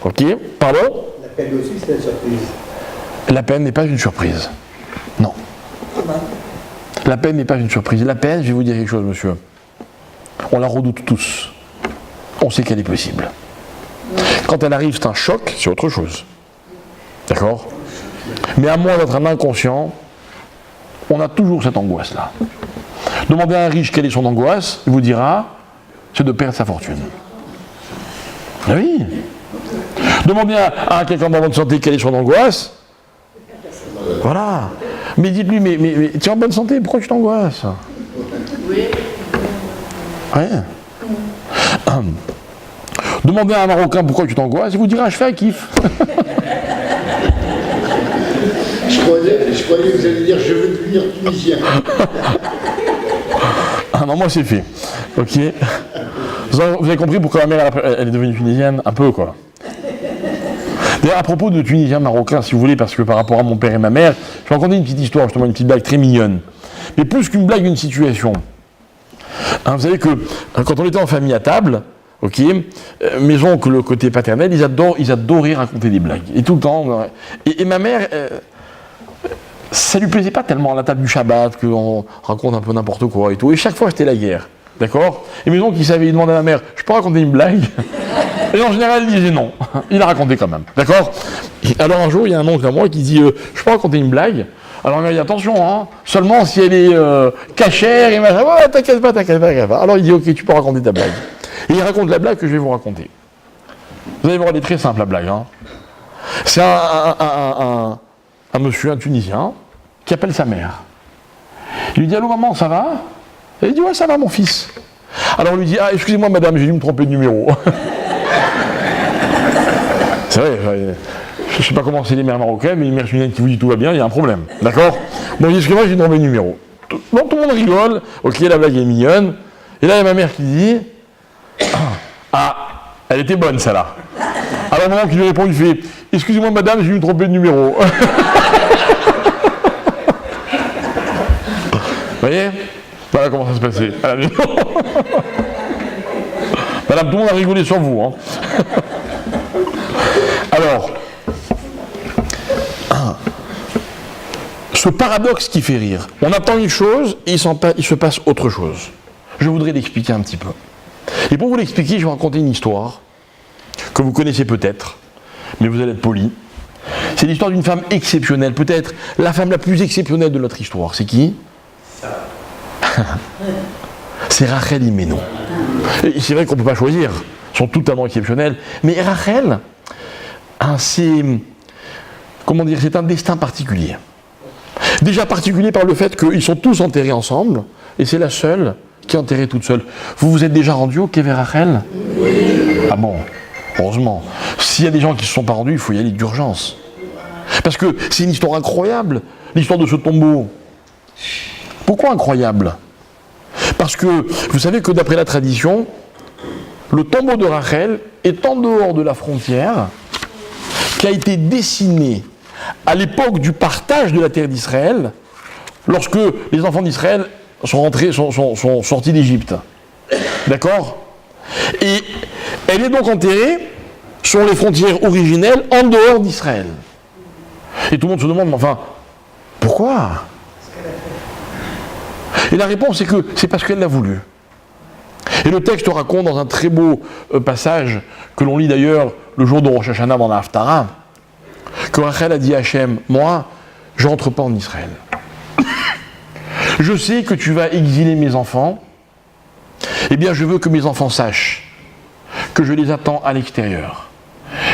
Ok, pardon? La peine aussi, c'est la surprise. La peine n'est pas une surprise. Non. La peine n'est pas une surprise. La peine, je vais vous dire quelque chose, monsieur. On la redoute tous. On sait qu'elle est possible. Quand elle arrive, c'est un choc, c'est autre chose. D'accord? Mais à moins d'être un inconscient, on a toujours cette angoisse-là. Demandez à un riche quelle est son angoisse, il vous dira, c'est de perdre sa fortune. Ah oui. Demandez à quelqu'un en bonne santé quelle est son angoisse. Voilà. Mais dites-lui, mais tu es en bonne santé, pourquoi tu t'angoisses? Oui. Ouais. Demandez à un Marocain pourquoi tu t'angoisses, il vous dira, je fais un kiff. Je croyais que vous alliez dire je veux devenir tunisien. Ah non, moi c'est fait. Ok. Vous avez compris pourquoi ma mère elle est devenue tunisienne? Un peu quoi. D'ailleurs, à propos de Tunisiens marocains, si vous voulez, parce que par rapport à mon père et ma mère, je vais raconter une petite histoire, justement une petite blague très mignonne. Mais plus qu'une blague, une situation. Hein, vous savez que quand on était en famille à table, ok, mes oncles, le côté paternel, ils adoraient raconter des blagues. Et tout le temps. Et ma mère, ça lui plaisait pas tellement à la table du Shabbat qu'on raconte un peu n'importe quoi et tout. Et chaque fois, c'était la guerre. D'accord? Et mes oncles, ils demandaient à ma mère, je peux raconter une blague? Et en général, il disait non. Il la racontait quand même. D'accord? Alors un jour, il y a un oncle à moi qui dit, je peux raconter une blague? Alors il m'a dit, attention, hein, seulement si elle est cachère et machin. Ouais, t'inquiète pas. Alors il dit, ok, tu peux raconter ta blague. Et il raconte la blague que je vais vous raconter. Vous allez voir, elle est très simple, la blague. Hein. C'est un monsieur, un Tunisien, qui appelle sa mère. Il lui dit, allô maman, ça va? Elle lui dit, ouais, ça va mon fils. Alors on lui dit, ah, excusez-moi madame, j'ai dû me tromper de numéro. C'est vrai, je ne sais pas comment c'est les mères marocaines, mais une mère tunisienne qui vous dit tout va bien, il y a un problème. D'accord? Bon, il dit, excusez-moi, j'ai dû me tromper de numéro. Donc tout le monde rigole, ok, la blague est mignonne. Et là, il y a ma mère qui dit, ah, elle était bonne celle-là. Alors maman qui lui répond, il fait, excusez-moi madame, j'ai dû me tromper de numéro. Vous voyez? Voilà comment ça se passait à la maison. Madame, tout le monde a rigolé sur vous. Hein. Alors, ce paradoxe qui fait rire. On attend une chose et il se passe autre chose. Je voudrais l'expliquer un petit peu. Et pour vous l'expliquer, je vais raconter une histoire que vous connaissez peut-être, mais vous allez être poli. C'est l'histoire d'une femme exceptionnelle, peut-être la femme la plus exceptionnelle de notre histoire. C'est qui? C'est Rachel Imeno. Et c'est vrai qu'on ne peut pas choisir, ils sont totalement exceptionnels. Mais Rachel, c'est un destin particulier. Déjà particulier par le fait qu'ils sont tous enterrés ensemble, et c'est la seule qui est enterrée toute seule. Vous vous êtes déjà rendu au Kever Rachel? Oui. Ah bon, heureusement. S'il y a des gens qui ne se sont pas rendus, il faut y aller d'urgence. Parce que c'est une histoire incroyable, l'histoire de ce tombeau. Pourquoi incroyable? Parce que vous savez que d'après la tradition, le tombeau de Rachel est en dehors de la frontière qui a été dessiné à l'époque du partage de la terre d'Israël, lorsque les enfants d'Israël sont sortis d'Égypte. D'accord? Et elle est donc enterrée sur les frontières originelles en dehors d'Israël. Et tout le monde se demande, mais enfin, pourquoi? Et la réponse est que c'est parce qu'elle l'a voulu. Et le texte raconte dans un très beau passage, que l'on lit d'ailleurs le jour de Rosh Hashanah dans la Haftara, que Rachel a dit à Hachem, moi, je ne rentre pas en Israël. Je sais que tu vas exiler mes enfants, eh bien je veux que mes enfants sachent que je les attends à l'extérieur.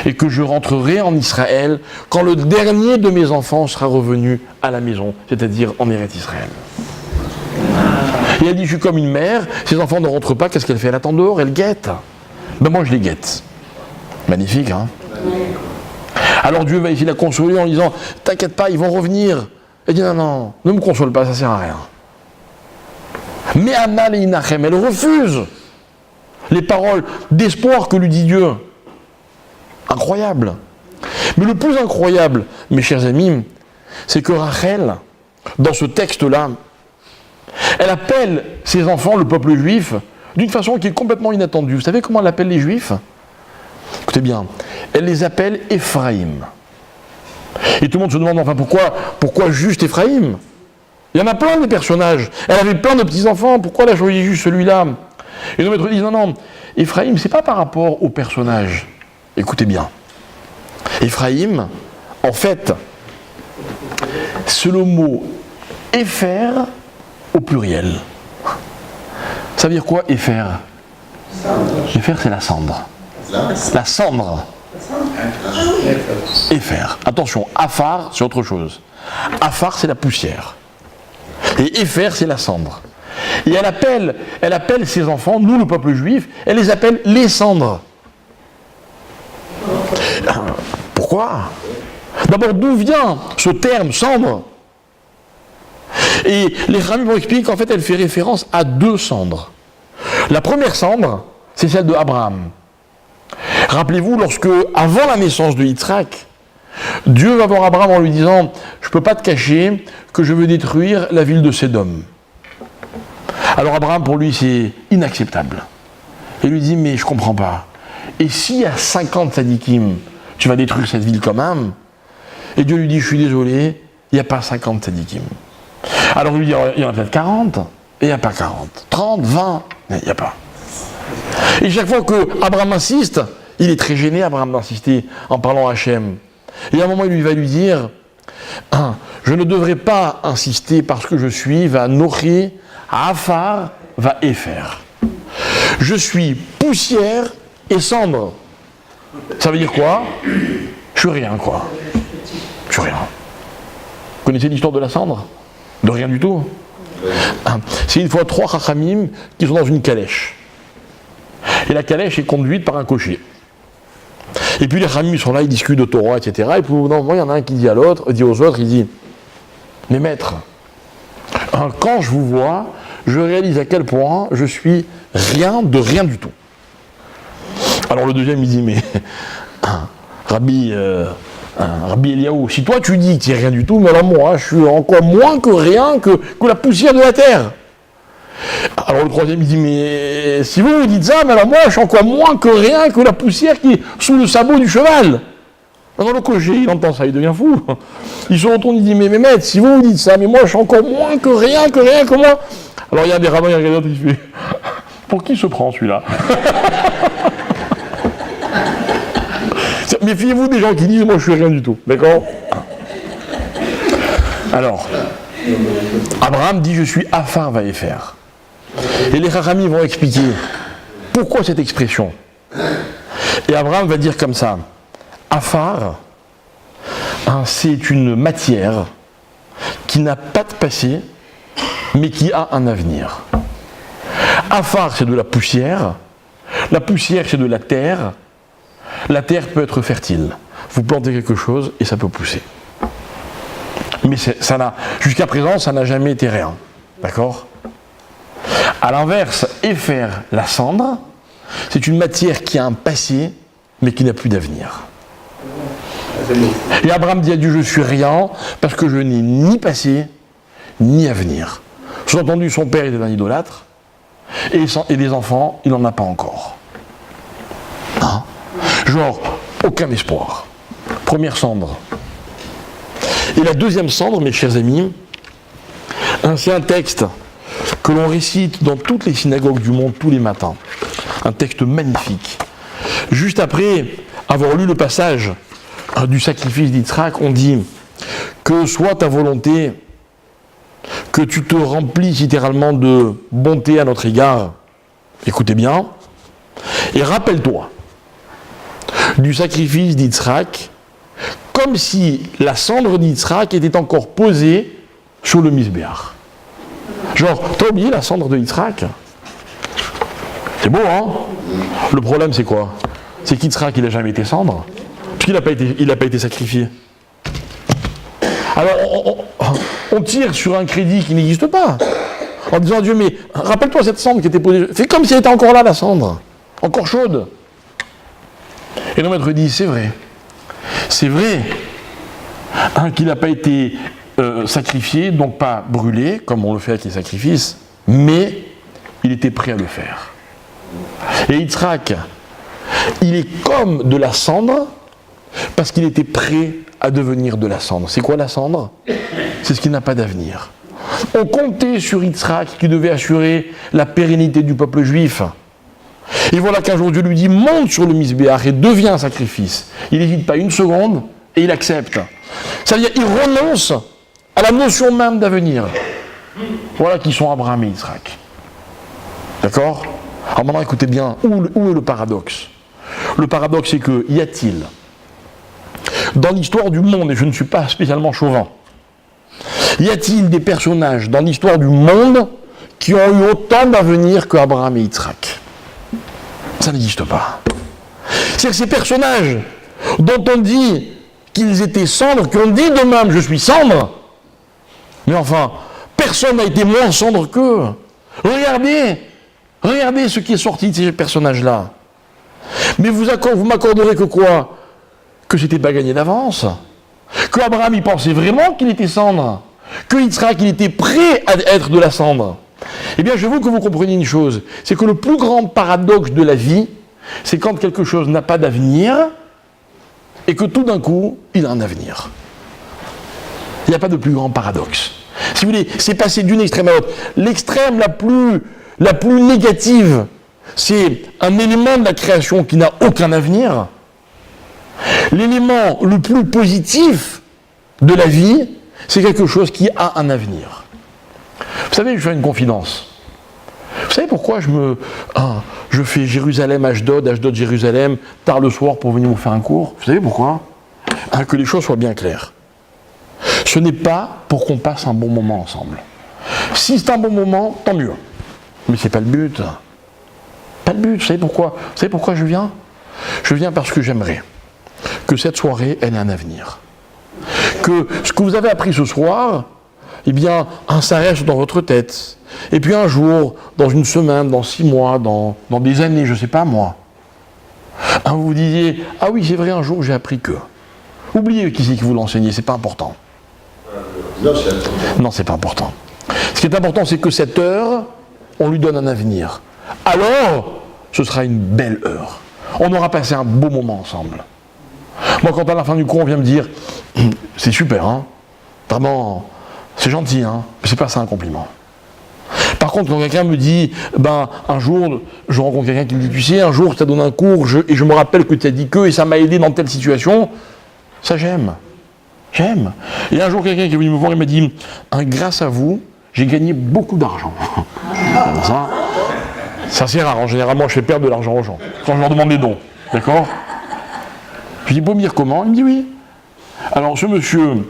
Et que je rentrerai en Israël quand le dernier de mes enfants sera revenu à la maison, c'est-à-dire en Eretz Israël. Et elle dit, je suis comme une mère, ses enfants ne rentrent pas, qu'est-ce qu'elle fait? Elle attend dehors, elle guette. Ben moi je les guette. Magnifique, hein? Alors Dieu va essayer de la consoler en disant, t'inquiète pas, ils vont revenir. Elle dit, non, ne me console pas, ça sert à rien. Mais Anna et Inachem, elle refuse les paroles d'espoir que lui dit Dieu. Incroyable. Mais le plus incroyable, mes chers amis, c'est que Rachel, dans ce texte-là, elle appelle ses enfants, le peuple juif, d'une façon qui est complètement inattendue. Vous savez comment elle appelle les juifs? Écoutez bien, elle les appelle Ephraïm. Et tout le monde se demande, enfin pourquoi juste Ephraïm? Il y en a plein de personnages. Elle avait plein de petits-enfants, pourquoi elle a choisi juste celui-là? Et nos maîtres disent, non, Ephraïm, c'est pas par rapport au personnage. Écoutez bien. Ephraïm, En fait, c'est le mot Épher au pluriel. Ça veut dire quoi, Épher? Épher, c'est la cendre. La cendre. Épher. Attention, Aphar, c'est autre chose. Aphar, c'est la poussière. Et Épher, c'est la cendre. Et elle appelle ses enfants, nous le peuple juif, elle les appelle les cendres. Pourquoi? D'abord, d'où vient ce terme cendre? Et les rabbins vont expliquer qu'en fait, elle fait référence à deux cendres. La première cendre, c'est celle de Abraham. Rappelez-vous, lorsque, avant la naissance de Yitzhak, Dieu va voir Abraham en lui disant « Je ne peux pas te cacher que je veux détruire la ville de Sédom. » Alors Abraham, pour lui, c'est inacceptable. Il lui dit « Mais je ne comprends pas. Et s'il y a 50 tzadikim, tu vas détruire cette ville quand même ?» Et Dieu lui dit « Je suis désolé, il n'y a pas 50 tzadikim. » Alors il lui dit « Il y en a peut-être 40, et il n'y a pas 40. 30, 20, mais il n'y a pas. » Et chaque fois que Abraham insiste, il est très gêné, Abraham, d'insister en parlant à Hachem. Et à un moment, il va lui dire « Je ne devrais pas insister parce que je suis va Noché, Afar, va Épher. Je suis poussière et cendre. » Ça veut dire quoi? Je suis rien, quoi. Je suis rien. Vous connaissez l'histoire de la cendre? De rien du tout. C'est une fois 3 chachamim qui sont dans une calèche. Et la calèche est conduite par un cocher. Et puis les chachamim sont là, ils discutent de Torah, etc. Et puis au bout d'un moment, il y en a un qui dit aux autres, il dit « Mes maîtres, quand je vous vois, je réalise à quel point je suis rien de rien du tout. » Alors le deuxième, il dit « Mais, Rabbi Eliaou, si toi tu dis que tu n'es rien du tout, mais alors moi, je suis encore moins que rien que la poussière de la terre. » Alors le troisième, il dit « Mais si vous dites ça, mais alors moi, je suis encore moins que rien que la poussière qui est sous le sabot du cheval. » Alors le cocher, il entend ça, il devient fou. Il se retourne, il dit « Mais maître, si vous dites ça, mais moi, je suis encore moins que rien que moi. » Alors il y a des rabbins, il y a d'autres, il fait « Pour qui se prend celui-là ?» Méfiez-vous des gens qui disent « Moi, je suis rien du tout. » D'accord? Alors, Abraham dit « Je suis Afar va Épher. » Et les Chachamim vont expliquer pourquoi cette expression. Et Abraham va dire comme ça, Afar, c'est une matière qui n'a pas de passé, mais qui a un avenir. Afar, c'est de la poussière c'est de la terre peut être fertile. Vous plantez quelque chose et ça peut pousser. Mais jusqu'à présent, ça n'a jamais été rien. D'accord? A l'inverse, Épher, la cendre, c'est une matière qui a un passé, mais qui n'a plus d'avenir. Et Abraham dit à Dieu, je suis rien, parce que je n'ai ni passé, ni avenir. Sous-entendu, son père était un idolâtre, et des enfants, il n'en a pas encore. Genre, aucun espoir. Première cendre. Et la deuxième cendre, mes chers amis, c'est un texte que l'on récite dans toutes les synagogues du monde tous les matins. Un texte magnifique. Juste après avoir lu le passage du sacrifice d'Yitzhak, on dit que soit ta volonté, que tu te remplisses littéralement de bonté à notre égard. Écoutez bien. Et rappelle-toi du sacrifice d'Yitzhak, comme si la cendre d'Yitzhak était encore posée sur le misbéach. Genre, t'as oublié la cendre de Yitzhak? C'est beau, hein? Le problème, c'est quoi? C'est qu'Yitzhak, il n'a jamais été cendre, puisqu'il n'a pas été sacrifié. Alors, on tire sur un crédit qui n'existe pas, en disant à Dieu, mais rappelle-toi cette cendre qui était posée. Fais comme si elle était encore là, la cendre, encore chaude. Et le maître dit, c'est vrai qu'il n'a pas été sacrifié, donc pas brûlé, comme on le fait avec les sacrifices, mais il était prêt à le faire. Et Yitzhak, il est comme de la cendre, parce qu'il était prêt à devenir de la cendre. C'est quoi la cendre? C'est ce qui n'a pas d'avenir. On comptait sur Yitzhak qui devait assurer la pérennité du peuple juif. Et voilà qu'un jour Dieu lui dit, monte sur le misbéach et deviens un sacrifice. Il n'hésite pas une seconde, et il accepte. C'est-à-dire qu'il renonce à la notion même d'avenir. Voilà qui sont Abraham et Yitzhak. D'accord? Alors maintenant, écoutez bien, où est le paradoxe? Le paradoxe, c'est que, y a-t-il, dans l'histoire du monde, et je ne suis pas spécialement chauvin, y a-t-il des personnages dans l'histoire du monde qui ont eu autant d'avenir qu'Abraham et Yitzhak? Ça n'existe pas. C'est que ces personnages dont on dit qu'ils étaient cendres, qu'on dit d'eux-mêmes je suis cendre, mais enfin, personne n'a été moins cendre qu'eux. Regardez ce qui est sorti de ces personnages-là. Mais vous m'accorderez que quoi? Que c'était pas gagné d'avance. Que Abraham il pensait vraiment qu'il était cendre. Que Yitzhak il était prêt à être de la cendre. Eh bien, je veux que vous compreniez une chose, c'est que le plus grand paradoxe de la vie, c'est quand quelque chose n'a pas d'avenir et que tout d'un coup, il a un avenir. Il n'y a pas de plus grand paradoxe. Si vous voulez, c'est passé d'une extrême à l'autre. L'extrême la plus négative, c'est un élément de la création qui n'a aucun avenir. L'élément le plus positif de la vie, c'est quelque chose qui a un avenir. Vous savez, je fais une confidence. Vous savez pourquoi je fais Jérusalem, Ashdod, Jérusalem, tard le soir pour venir vous faire un cours? Vous savez pourquoi? Que les choses soient bien claires. Ce n'est pas pour qu'on passe un bon moment ensemble. Si c'est un bon moment, tant mieux. Mais c'est pas le but. Pas le but. Vous savez pourquoi? Vous savez pourquoi je viens? Je viens parce que j'aimerais que cette soirée, elle ait un avenir. Que ce que vous avez appris ce soir, eh bien, ça reste dans votre tête. Et puis un jour, dans une semaine, dans 6 mois, dans des années, je ne sais pas moi, vous vous disiez, ah oui, c'est vrai, un jour j'ai appris que. Oubliez qui c'est qui vous l'enseignait, c'est pas important. Non, c'est important. Non, c'est pas important. Ce qui est important, c'est que cette heure, on lui donne un avenir. Alors, ce sera une belle heure. On aura passé un beau moment ensemble. Moi, quand à la fin du cours, on vient me dire, c'est super, hein, vraiment, c'est gentil, hein, mais c'est pas ça un compliment. Par contre, quand quelqu'un me dit, un jour, je rencontre quelqu'un qui me dit, tu sais, un jour, tu as donné un cours, et je me rappelle que tu as dit que, et ça m'a aidé dans telle situation, ça j'aime. J'aime. Et un jour, quelqu'un qui est venu me voir et m'a dit, grâce à vous, j'ai gagné beaucoup d'argent. Ça c'est rare, généralement, je fais perdre de l'argent aux gens, quand je leur demande des dons, d'accord? Je dis, me dire comment? Il me dit oui. Alors, ce monsieur,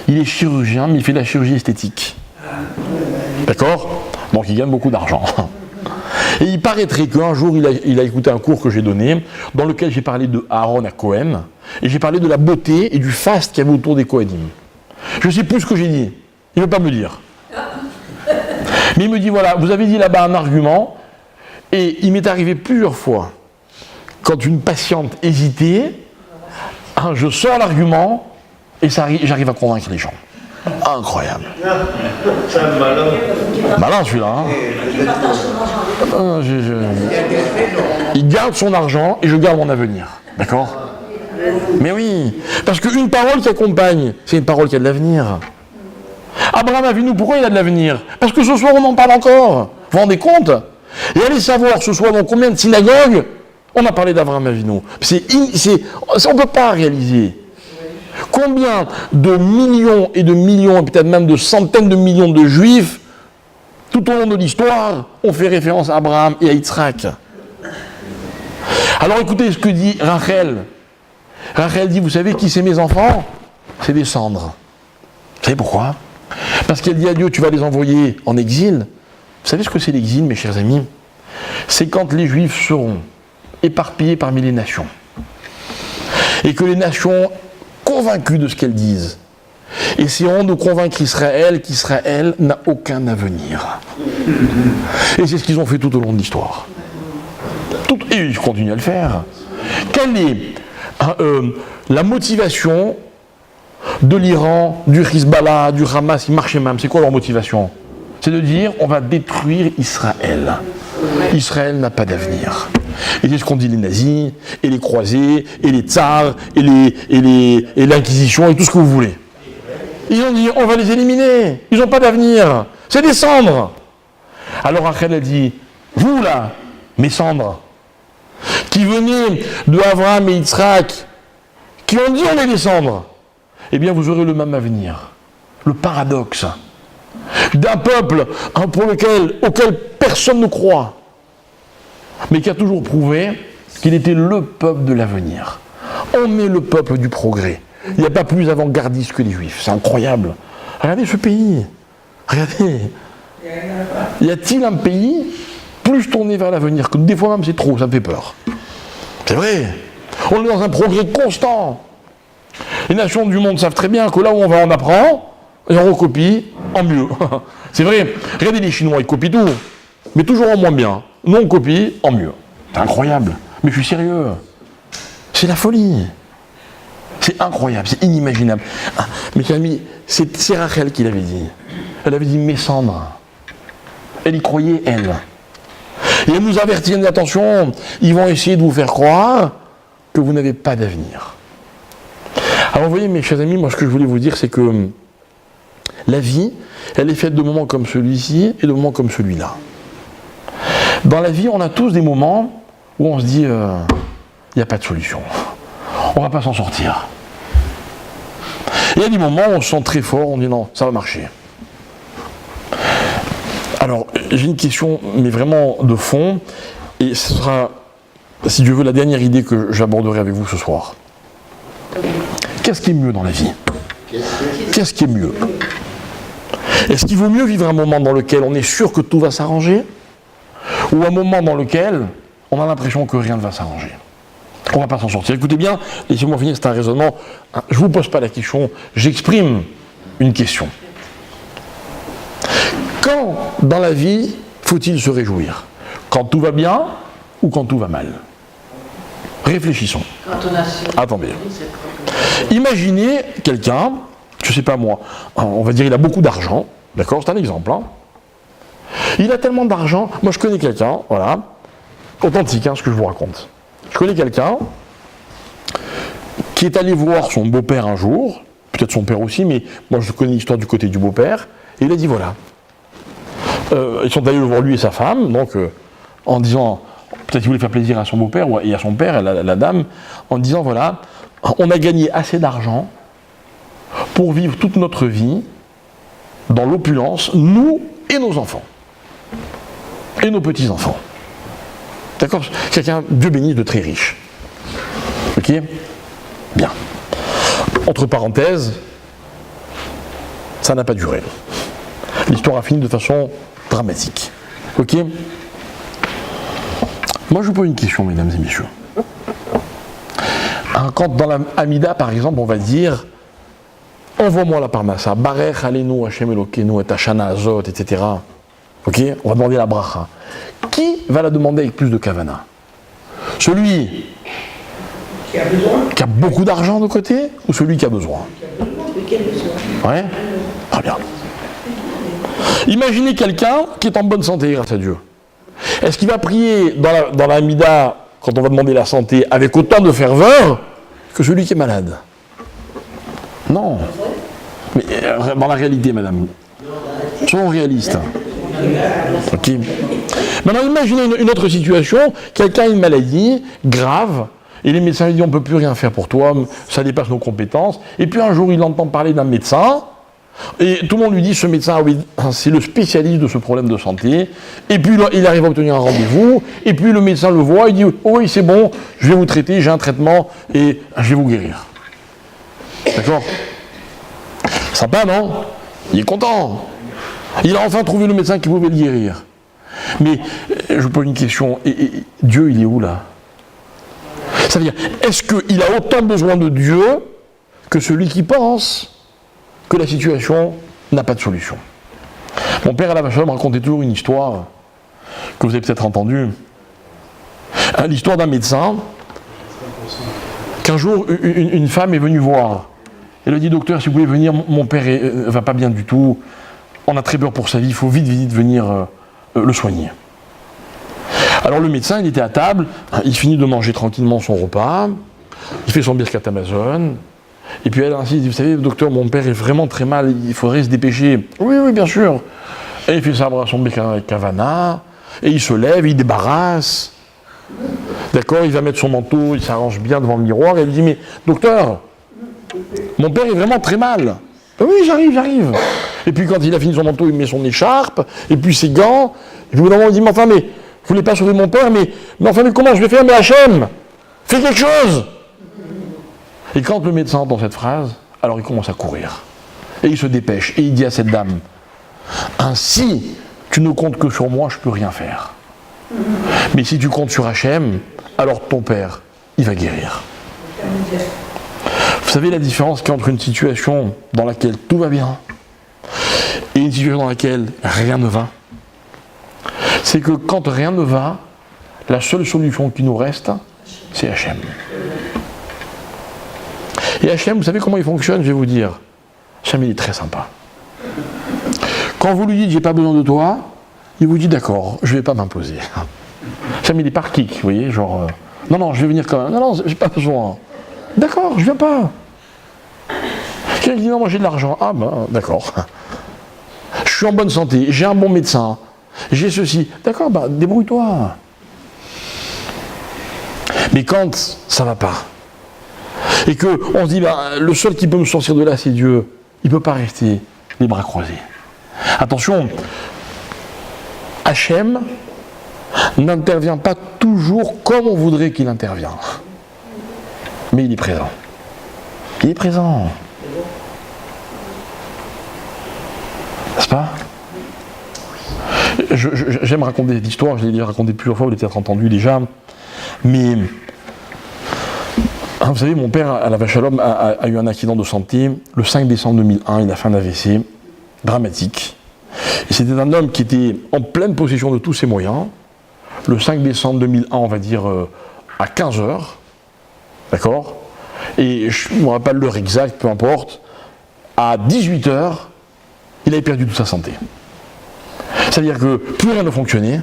il est chirurgien, mais il fait de la chirurgie esthétique. D'accord? Donc, il gagne beaucoup d'argent. Et il paraîtrait qu'un jour, il a écouté un cours que j'ai donné, dans lequel j'ai parlé de Aaron à Cohen, et j'ai parlé de la beauté et du faste qu'il y avait autour des Kohanim. Je ne sais plus ce que j'ai dit. Il ne veut pas me dire. Mais il me dit, voilà, vous avez dit là-bas un argument, et il m'est arrivé plusieurs fois, quand une patiente hésitait, je sors l'argument, et j'arrive à convaincre les gens. Incroyable. C'est un malin. Malin celui-là, hein. Il garde son argent et je garde mon avenir. D'accord? Mais oui, parce qu'une parole qui accompagne, c'est une parole qui a de l'avenir. Abraham Avinu, pourquoi il a de l'avenir? Parce que ce soir on en parle encore. Vous vous rendez compte? Et allez savoir ce soir dans combien de synagogues on a parlé d'Abraham Avinu. On ne peut pas réaliser. Combien de millions et peut-être même de centaines de millions de juifs, tout au long de l'histoire, ont fait référence à Abraham et à Yitzhak. Alors écoutez ce que dit Rachel. Rachel dit, vous savez qui c'est mes enfants? C'est des cendres. Vous savez pourquoi? Parce qu'elle dit à Dieu, tu vas les envoyer en exil. Vous savez ce que c'est l'exil, mes chers amis? C'est quand les juifs seront éparpillés parmi les nations. Et que les nations, convaincues de ce qu'elles disent, essaieront de convaincre Israël qu'Israël n'a aucun avenir. Et c'est ce qu'ils ont fait tout au long de l'histoire. Et ils continuent à le faire. Quelle est la motivation de l'Iran, du Hezbollah, du Hamas, Marchemam? C'est quoi leur motivation? C'est de dire, on va détruire Israël. Israël n'a pas d'avenir. Et c'est ce qu'ont dit les nazis, et les croisés, et les tsars, et l'Inquisition, et tout ce que vous voulez. Ils ont dit, on va les éliminer. Ils n'ont pas d'avenir. C'est des cendres. Alors Rachel a dit, vous là, mes cendres, qui venez de Abraham et Yitzhak, qui ont dit on est des cendres, eh bien vous aurez le même avenir. Le paradoxe d'un peuple auquel personne ne croit, mais qui a toujours prouvé qu'il était le peuple de l'avenir. On est le peuple du progrès. Il n'y a pas plus avant-gardiste que les Juifs. C'est incroyable. Regardez ce pays. Regardez. Y a-t-il un pays plus tourné vers l'avenir que des fois même c'est trop, ça me fait peur. C'est vrai. On est dans un progrès constant. Les nations du monde savent très bien que là où on va, on apprend et on recopie en mieux. C'est vrai. Regardez les Chinois, ils copient tout, mais toujours en moins bien. Nous, on copie en mieux. C'est incroyable. Mais je suis sérieux. C'est la folie. C'est incroyable, c'est inimaginable. Ah, mes amis, c'est Rachel qui l'avait dit. Elle avait dit mes cendres. Elle y croyait, elle. Et elle nous avertit, elle dit attention, ils vont essayer de vous faire croire que vous n'avez pas d'avenir. Alors vous voyez, mes chers amis, moi ce que je voulais vous dire, c'est que la vie, elle est faite de moments comme celui-ci et de moments comme celui-là. Dans la vie, on a tous des moments où on se dit, il n'y a pas de solution. On ne va pas s'en sortir. Il y a des moments où on se sent très fort, on dit non, ça va marcher. Alors, j'ai une question, mais vraiment de fond, et ce sera, si Dieu veut, la dernière idée que j'aborderai avec vous ce soir. Qu'est-ce qui est mieux dans la vie? Qu'est-ce qui est mieux? Est-ce qu'il vaut mieux vivre un moment dans lequel on est sûr que tout va s'arranger, ou un moment dans lequel on a l'impression que rien ne va s'arranger? On ne va pas s'en sortir. Écoutez bien, laissez-moi finir, c'est un raisonnement. Je ne vous pose pas la question, j'exprime une question. Quand, dans la vie, faut-il se réjouir? Quand tout va bien ou quand tout va mal? Réfléchissons. Attendez. Imaginez quelqu'un, je ne sais pas moi, on va dire il a beaucoup d'argent, d'accord, c'est un exemple. Hein. Il a tellement d'argent, moi je connais quelqu'un, voilà, authentique, ce que je vous raconte. Je connais quelqu'un qui est allé voir son beau-père un jour, peut-être son père aussi, mais moi je connais l'histoire du côté du beau-père, et il a dit voilà. Ils sont allés le voir lui et sa femme, donc en disant, peut-être qu'il voulait faire plaisir à son beau-père et à son père, la dame, en disant voilà, on a gagné assez d'argent pour vivre toute notre vie dans l'opulence, nous et nos enfants. Et nos petits-enfants. D'accord? Quelqu'un, Dieu bénisse, de très riche. Ok? Bien. Entre parenthèses, ça n'a pas duré. L'histoire a fini de façon dramatique. Ok? Moi, je vous pose une question, mesdames et messieurs. Quand dans la Hamida, par exemple, on va dire envoie-moi la parnassa, barech alenu Hashem Elokeinu et Hashana Azot, etc. Ok? On va demander la bracha. Qui va la demander avec plus de kavana? Celui qui a beaucoup d'argent de côté ou celui qui a besoin? Ouais? Très bien. Imaginez quelqu'un qui est en bonne santé grâce à Dieu. Est-ce qu'il va prier dans la Hamida, quand on va demander la santé, avec autant de ferveur que celui qui est malade? Non. Mais dans la réalité, madame, soyons réalistes. Ok. Maintenant, imaginez une autre situation, quelqu'un a une maladie grave, et les médecins lui disent on ne peut plus rien faire pour toi, ça dépasse nos compétences, et puis un jour il entend parler d'un médecin, et tout le monde lui dit ce médecin, oui, c'est le spécialiste de ce problème de santé, et puis il arrive à obtenir un rendez-vous, et puis le médecin le voit, il dit oh oui c'est bon, je vais vous traiter, j'ai un traitement, et je vais vous guérir. D'accord? Sympa, non? Il est content. Il a enfin trouvé le médecin qui pouvait le guérir. Mais je vous pose une question, et Dieu il est où là? Ça veut dire, est-ce qu'il a autant besoin de Dieu que celui qui pense que la situation n'a pas de solution? Mon père à la vache me racontait toujours une histoire que vous avez peut-être entendue. L'histoire d'un médecin qu'un jour une femme est venue voir. Elle lui dit docteur, si vous pouvez venir, mon père ne va pas bien du tout, on a très peur pour sa vie, il faut vite venir le soigner. Alors le médecin, il était à table, il finit de manger tranquillement son repas, il fait son Birkat Amazon, et puis elle insiste, vous savez, docteur, mon père est vraiment très mal, il faudrait se dépêcher. Oui, bien sûr. Et il fait son Birkat Kavana, et il se lève, il débarrasse. D'accord, il va mettre son manteau, il s'arrange bien devant le miroir et il dit, mais docteur, mon père est vraiment très mal. Oui, j'arrive. Et puis quand il a fini son manteau, il met son écharpe, et puis ses gants, et puis au bout d'un moment, il dit, mais enfin, mais vous voulez pas sauver mon père, mais enfin, mais comment je vais faire, mais Hachem, fais quelque chose. Et quand le médecin entend cette phrase, alors il commence à courir. Et il se dépêche, et il dit à cette dame, ainsi, tu ne comptes que sur moi, je ne peux rien faire. Mais si tu comptes sur Hachem, alors ton père, il va guérir. Vous savez la différence qu'il y a entre une situation dans laquelle tout va bien et une situation dans laquelle rien ne va? C'est que quand rien ne va, la seule solution qui nous reste, c'est Hachem. Et Hachem, vous savez comment il fonctionne? Je vais vous dire. Hachem, il est très sympa. Quand vous lui dites, j'ai pas besoin de toi, il vous dit, d'accord, je vais pas m'imposer. Hachem, il est parquique, vous voyez, genre, non, je vais venir quand même. Non, j'ai pas besoin. D'accord, je viens pas. Quelqu'un dit, non, moi j'ai de l'argent. Ah ben, d'accord. Je suis en bonne santé, j'ai un bon médecin, j'ai ceci. D'accord, bah, débrouille-toi. Mais quand ça va pas, et qu'on se dit, bah, le seul qui peut me sortir de là, c'est Dieu, il ne peut pas rester les bras croisés. Attention, Hachem n'intervient pas toujours comme on voudrait qu'il intervienne. Mais il est présent. Il est présent. N'est-ce pas? J'aime raconter cette histoire, je l'ai déjà racontée plusieurs fois, vous l'avez peut-être entendu déjà. Mais, vous savez, mon père, à la Vache à l'Homme, a eu un accident de santé. Le 5 décembre 2001, il a fait un AVC dramatique. Et c'était un homme qui était en pleine possession de tous ses moyens. Le 5 décembre 2001, on va dire, à 15h. D'accord? Et je ne me rappelle l'heure exacte, peu importe. À 18h, il avait perdu toute sa santé. C'est-à-dire que plus rien ne fonctionnait.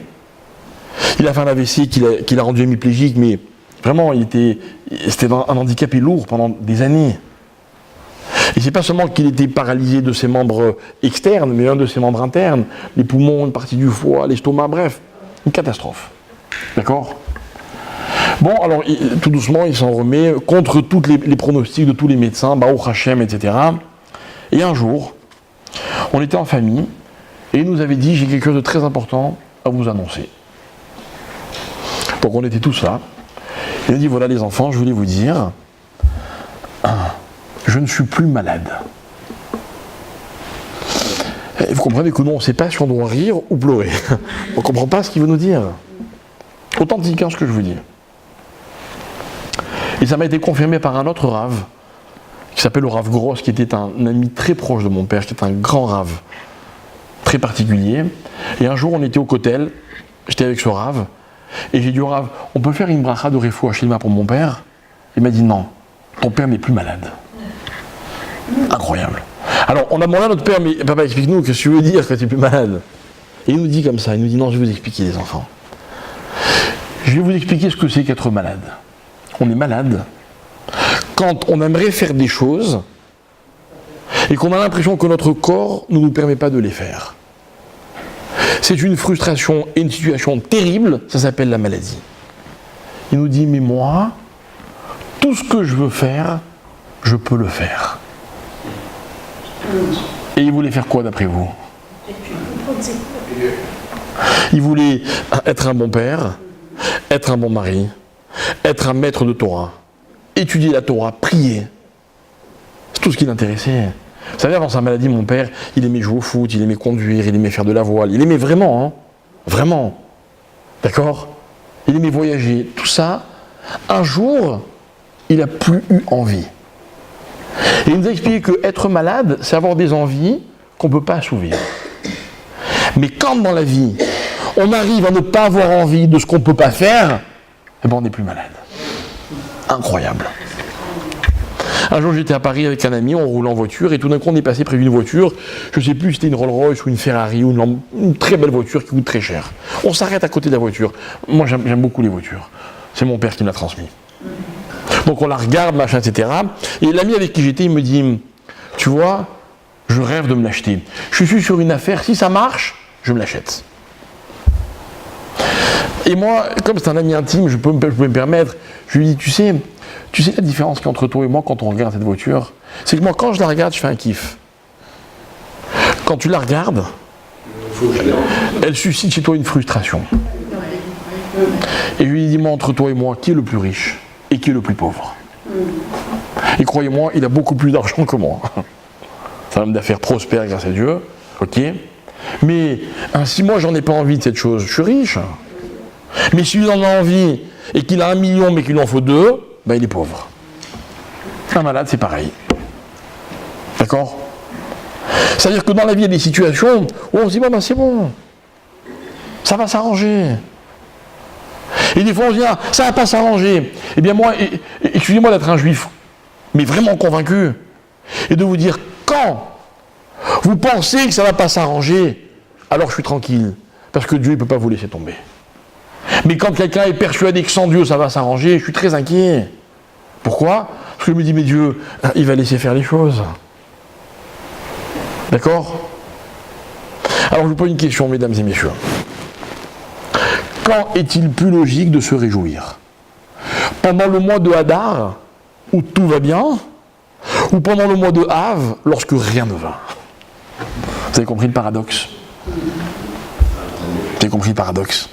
Il a fait un AVC qui l'a rendu hémiplégique, mais vraiment, c'était un handicapé lourd pendant des années. Et c'est pas seulement qu'il était paralysé de ses membres externes, mais un de ses membres internes, les poumons, une partie du foie, l'estomac, bref, une catastrophe. D'accord? Bon, alors, tout doucement, il s'en remet contre tous les pronostics de tous les médecins, Baruch Hashem, etc. Et un jour, on était en famille, et il nous avait dit, j'ai quelque chose de très important à vous annoncer. Donc on était tous là. Il a dit, voilà les enfants, je voulais vous dire, je ne suis plus malade. Et vous comprenez que nous, on ne sait pas si on doit rire ou pleurer. On ne comprend pas ce qu'il veut nous dire. Authentique, hein, ce que je vous dis. Et ça m'a été confirmé par un autre rave, qui s'appelle le rave Gross, qui était un ami très proche de mon père, qui était un grand rave, très particulier. Et un jour, on était au Kotel, j'étais avec ce rave, et j'ai dit au rave, on peut faire une bracha de Refoua Shlema pour mon père? Il m'a dit non, ton père n'est plus malade. Incroyable. Alors, on a demandé à notre père, mais papa, explique-nous, qu'est-ce que tu veux dire que tu n'es plus malade? Et il nous dit comme ça, il nous dit non, je vais vous expliquer les enfants. Je vais vous expliquer ce que c'est qu'être malade. On est malade quand on aimerait faire des choses et qu'on a l'impression que notre corps ne nous permet pas de les faire. C'est une frustration et une situation terrible, ça s'appelle la maladie. Il nous dit, mais moi, tout ce que je veux faire, je peux le faire. Et il voulait faire quoi d'après vous? Il voulait être un bon père, être un bon mari, être un maître de Torah, étudier la Torah, prier. C'est tout ce qui l'intéressait. Vous savez, avant sa maladie, mon père, il aimait jouer au foot, il aimait conduire, il aimait faire de la voile, il aimait vraiment, hein, vraiment. D'accord? Il aimait voyager. Tout ça, un jour, il n'a plus eu envie. Et il nous a expliqué qu'être malade, c'est avoir des envies qu'on ne peut pas assouvir. Mais quand dans la vie, on arrive à ne pas avoir envie de ce qu'on ne peut pas faire, eh ben on n'est plus malade. Incroyable. Un jour, j'étais à Paris avec un ami, on roulait en voiture, et tout d'un coup, on est passé près d'une voiture, je ne sais plus si c'était une Rolls-Royce ou une Ferrari, ou une très belle voiture qui coûte très cher. On s'arrête à côté de la voiture. Moi, j'aime beaucoup les voitures. C'est mon père qui me l'a transmis. Donc on la regarde, machin, etc. Et l'ami avec qui j'étais, il me dit, tu vois, je rêve de me l'acheter. Je suis sur une affaire, si ça marche, je me l'achète. Et moi, comme c'est un ami intime, je peux me permettre, je lui dis, tu sais la différence qu'il y a entre toi et moi quand on regarde cette voiture? C'est que moi, quand je la regarde, je fais un kiff. Quand tu la regardes, elle suscite chez toi une frustration. Et je lui dis, moi, entre toi et moi, qui est le plus riche et qui est le plus pauvre? Et croyez-moi, il a beaucoup plus d'argent que moi. C'est un homme d'affaires prospère grâce à Dieu, ok. Mais si moi j'en ai pas envie de cette chose, je suis riche. Mais si lui en a envie et qu'il a 1 million mais qu'il en faut 2, ben il est pauvre. Un malade, c'est pareil. D'accord? C'est-à-dire que dans la vie, il y a des situations où on se dit, bon, ben c'est bon, ça va s'arranger. Et des fois, on se dit, ah, ça va pas s'arranger. Eh bien moi, excusez-moi d'être un juif, mais vraiment convaincu, et de vous dire, quand vous pensez que ça va pas s'arranger, alors je suis tranquille, parce que Dieu ne peut pas vous laisser tomber. Mais quand quelqu'un est persuadé que sans Dieu ça va s'arranger, je suis très inquiet. Pourquoi? Parce que je me dis, mais Dieu, il va laisser faire les choses. D'accord? Alors je vous pose une question, mesdames et messieurs. Quand est-il plus logique de se réjouir? Pendant le mois de Hadar, où tout va bien, ou pendant le mois de Av, lorsque rien ne va? Vous avez compris le paradoxe? Vous avez compris le paradoxe?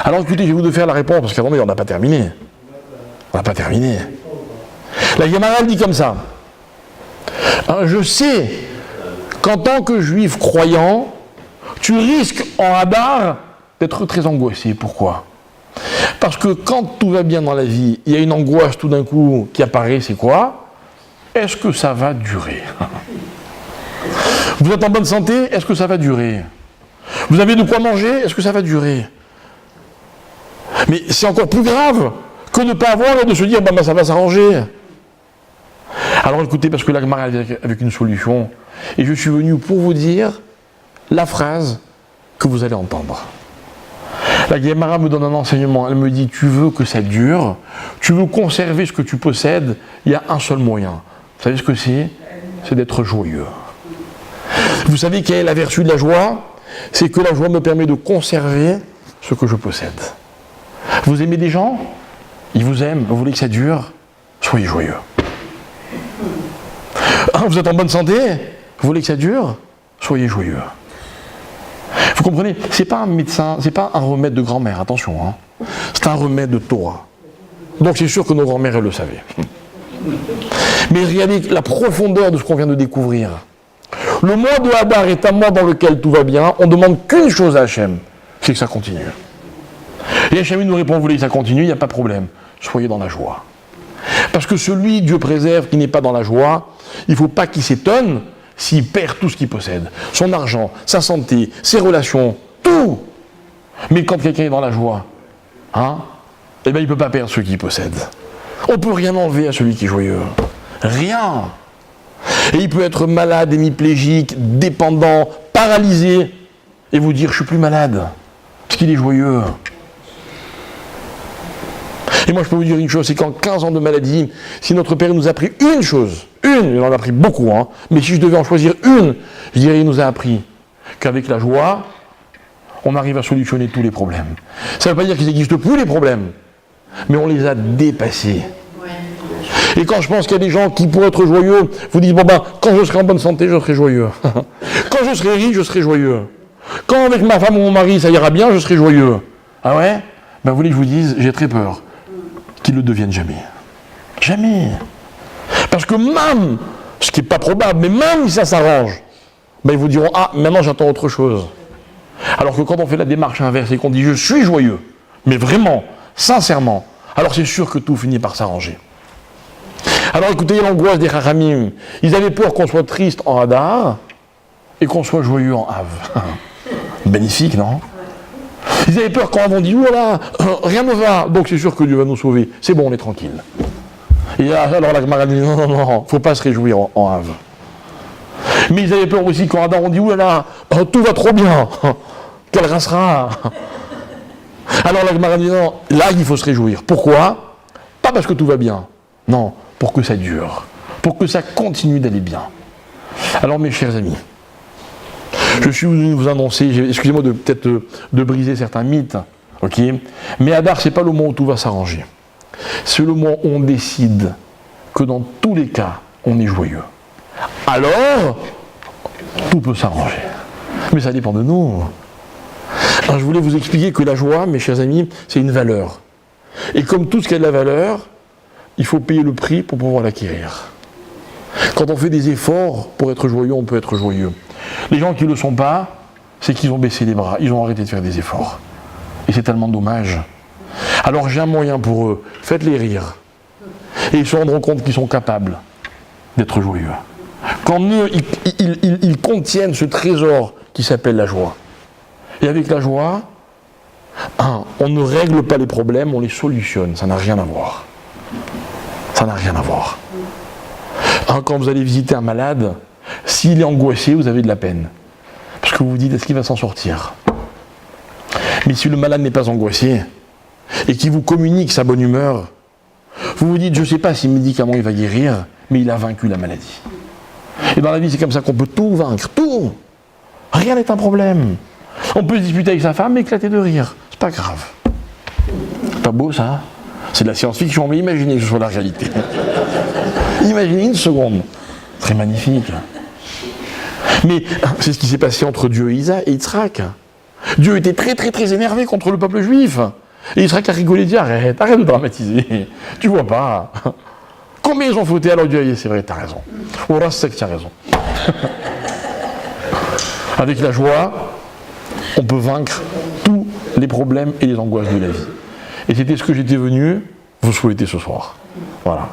Alors écoutez, je vais vous faire la réponse, parce qu'attendez, on n'a pas terminé. On n'a pas terminé. La Gemara dit comme ça. Je sais qu'en tant que juif croyant, tu risques en Hadar d'être très angoissé. Pourquoi? Parce que quand tout va bien dans la vie, il y a une angoisse tout d'un coup qui apparaît, c'est quoi? Est-ce que ça va durer? Vous êtes en bonne santé? Est-ce que ça va durer? Vous avez de quoi manger? Est-ce que ça va durer? Mais c'est encore plus grave que de ne pas avoir et de se dire, bah, ça va s'arranger. Alors écoutez, parce que la Gemara est avec une solution, et je suis venu pour vous dire la phrase que vous allez entendre. La Gemara me donne un enseignement, elle me dit, tu veux que ça dure, tu veux conserver ce que tu possèdes, il y a un seul moyen. Vous savez ce que c'est? C'est d'être joyeux. Vous savez quelle est la vertu de la joie? C'est que la joie me permet de conserver ce que je possède. Vous aimez des gens? Ils vous aiment, vous voulez que ça dure? Soyez joyeux. Vous êtes en bonne santé? Vous voulez que ça dure? Soyez joyeux. Vous comprenez? C'est pas un médecin, c'est pas un remède de grand-mère, attention. Hein. C'est un remède de Torah. Donc c'est sûr que nos grand-mères, elles le savaient. Mais regardez la profondeur de ce qu'on vient de découvrir. Le mois de Hadar est un mois dans lequel tout va bien. On ne demande qu'une chose à Hachem, c'est que ça continue. Et Hachem nous répond, vous voulez que ça continue, il n'y a pas de problème. Soyez dans la joie. Parce que celui, Dieu préserve, qui n'est pas dans la joie, il ne faut pas qu'il s'étonne s'il perd tout ce qu'il possède. Son argent, sa santé, ses relations, tout. Mais quand quelqu'un est dans la joie, eh bien il ne peut pas perdre ce qu'il possède. On ne peut rien enlever à celui qui est joyeux. Rien. Et il peut être malade, hémiplégique, dépendant, paralysé, et vous dire, je ne suis plus malade, parce qu'il est joyeux. Et moi je peux vous dire une chose, c'est qu'en 15 ans de maladie, si notre Père nous a appris une chose, il en a appris beaucoup, mais si je devais en choisir une, je dirais il nous a appris qu'avec la joie, on arrive à solutionner tous les problèmes. Ça ne veut pas dire qu'il n'existe plus les problèmes, mais on les a dépassés. Et quand je pense qu'il y a des gens qui, pour être joyeux, vous disent, quand je serai en bonne santé, je serai joyeux. Quand je serai riche, je serai joyeux. Quand avec ma femme ou mon mari, ça ira bien, je serai joyeux. Ah ouais? Vous voulez que je vous dise, j'ai très peur qu'ils ne le deviennent jamais. Jamais. Parce que même, ce qui n'est pas probable, mais même si ça s'arrange, ils vous diront, maintenant j'attends autre chose. Alors que quand on fait la démarche inverse et qu'on dit, je suis joyeux, mais vraiment, sincèrement, alors c'est sûr que tout finit par s'arranger. Alors écoutez l'angoisse des Chachamim. Ils avaient peur qu'on soit triste en Hadar et qu'on soit joyeux en Av. Magnifique, non? Ils avaient peur quand on dit, voilà, rien ne va, donc c'est sûr que Dieu va nous sauver. C'est bon, on est tranquille. Et alors la Gemara dit, non, il ne faut pas se réjouir en Av. Mais ils avaient peur aussi quand Hadar on dit, oulala, tout va trop bien. Quelle rassera. Alors la Gemara dit, non, là il faut se réjouir. Pourquoi? Pas parce que tout va bien. Non, pour que ça dure, pour que ça continue d'aller bien. Alors mes chers amis, je suis venu vous annoncer, excusez-moi de peut-être de briser certains mythes, Ok ? Mais Adar, c'est pas le moment où tout va s'arranger. C'est le moment où on décide que dans tous les cas, on est joyeux. Alors, tout peut s'arranger. Mais ça dépend de nous. Alors, je voulais vous expliquer que la joie, mes chers amis, c'est une valeur. Et comme tout ce qui a de la valeur, il faut payer le prix pour pouvoir l'acquérir. Quand on fait des efforts pour être joyeux, on peut être joyeux. Les gens qui ne le sont pas, c'est qu'ils ont baissé les bras, ils ont arrêté de faire des efforts. Et c'est tellement dommage. Alors j'ai un moyen pour eux, faites-les rire. Et ils se rendront compte qu'ils sont capables d'être joyeux. Quand eux, ils contiennent ce trésor qui s'appelle la joie. Et avec la joie, on ne règle pas les problèmes, on les solutionne. Ça n'a rien à voir. Ça n'a rien à voir. Quand vous allez visiter un malade, s'il est angoissé, vous avez de la peine. Parce que vous vous dites, est-ce qu'il va s'en sortir ? Mais si le malade n'est pas angoissé, et qu'il vous communique sa bonne humeur, vous vous dites, je ne sais pas si le médicament il va guérir, mais il a vaincu la maladie. Et dans la vie, c'est comme ça qu'on peut tout vaincre, tout. Rien n'est un problème. On peut se disputer avec sa femme et éclater de rire. C'est pas grave. C'est pas beau ça ? C'est de la science-fiction, mais imaginez que ce soit la réalité. Imaginez une seconde. Très magnifique. Mais c'est ce qui s'est passé entre Dieu et Yitzhak. Dieu était très très très énervé contre le peuple juif. Et Yitzhak a rigolé et dit arrête de dramatiser. Tu vois pas. Combien ils ont fauté alors Dieu a dit c'est vrai, t'as raison. Ora, c'est que tu as raison. Avec la joie, on peut vaincre tous les problèmes et les angoisses de la vie. Et c'était ce que j'étais venu vous souhaiter ce soir. Voilà.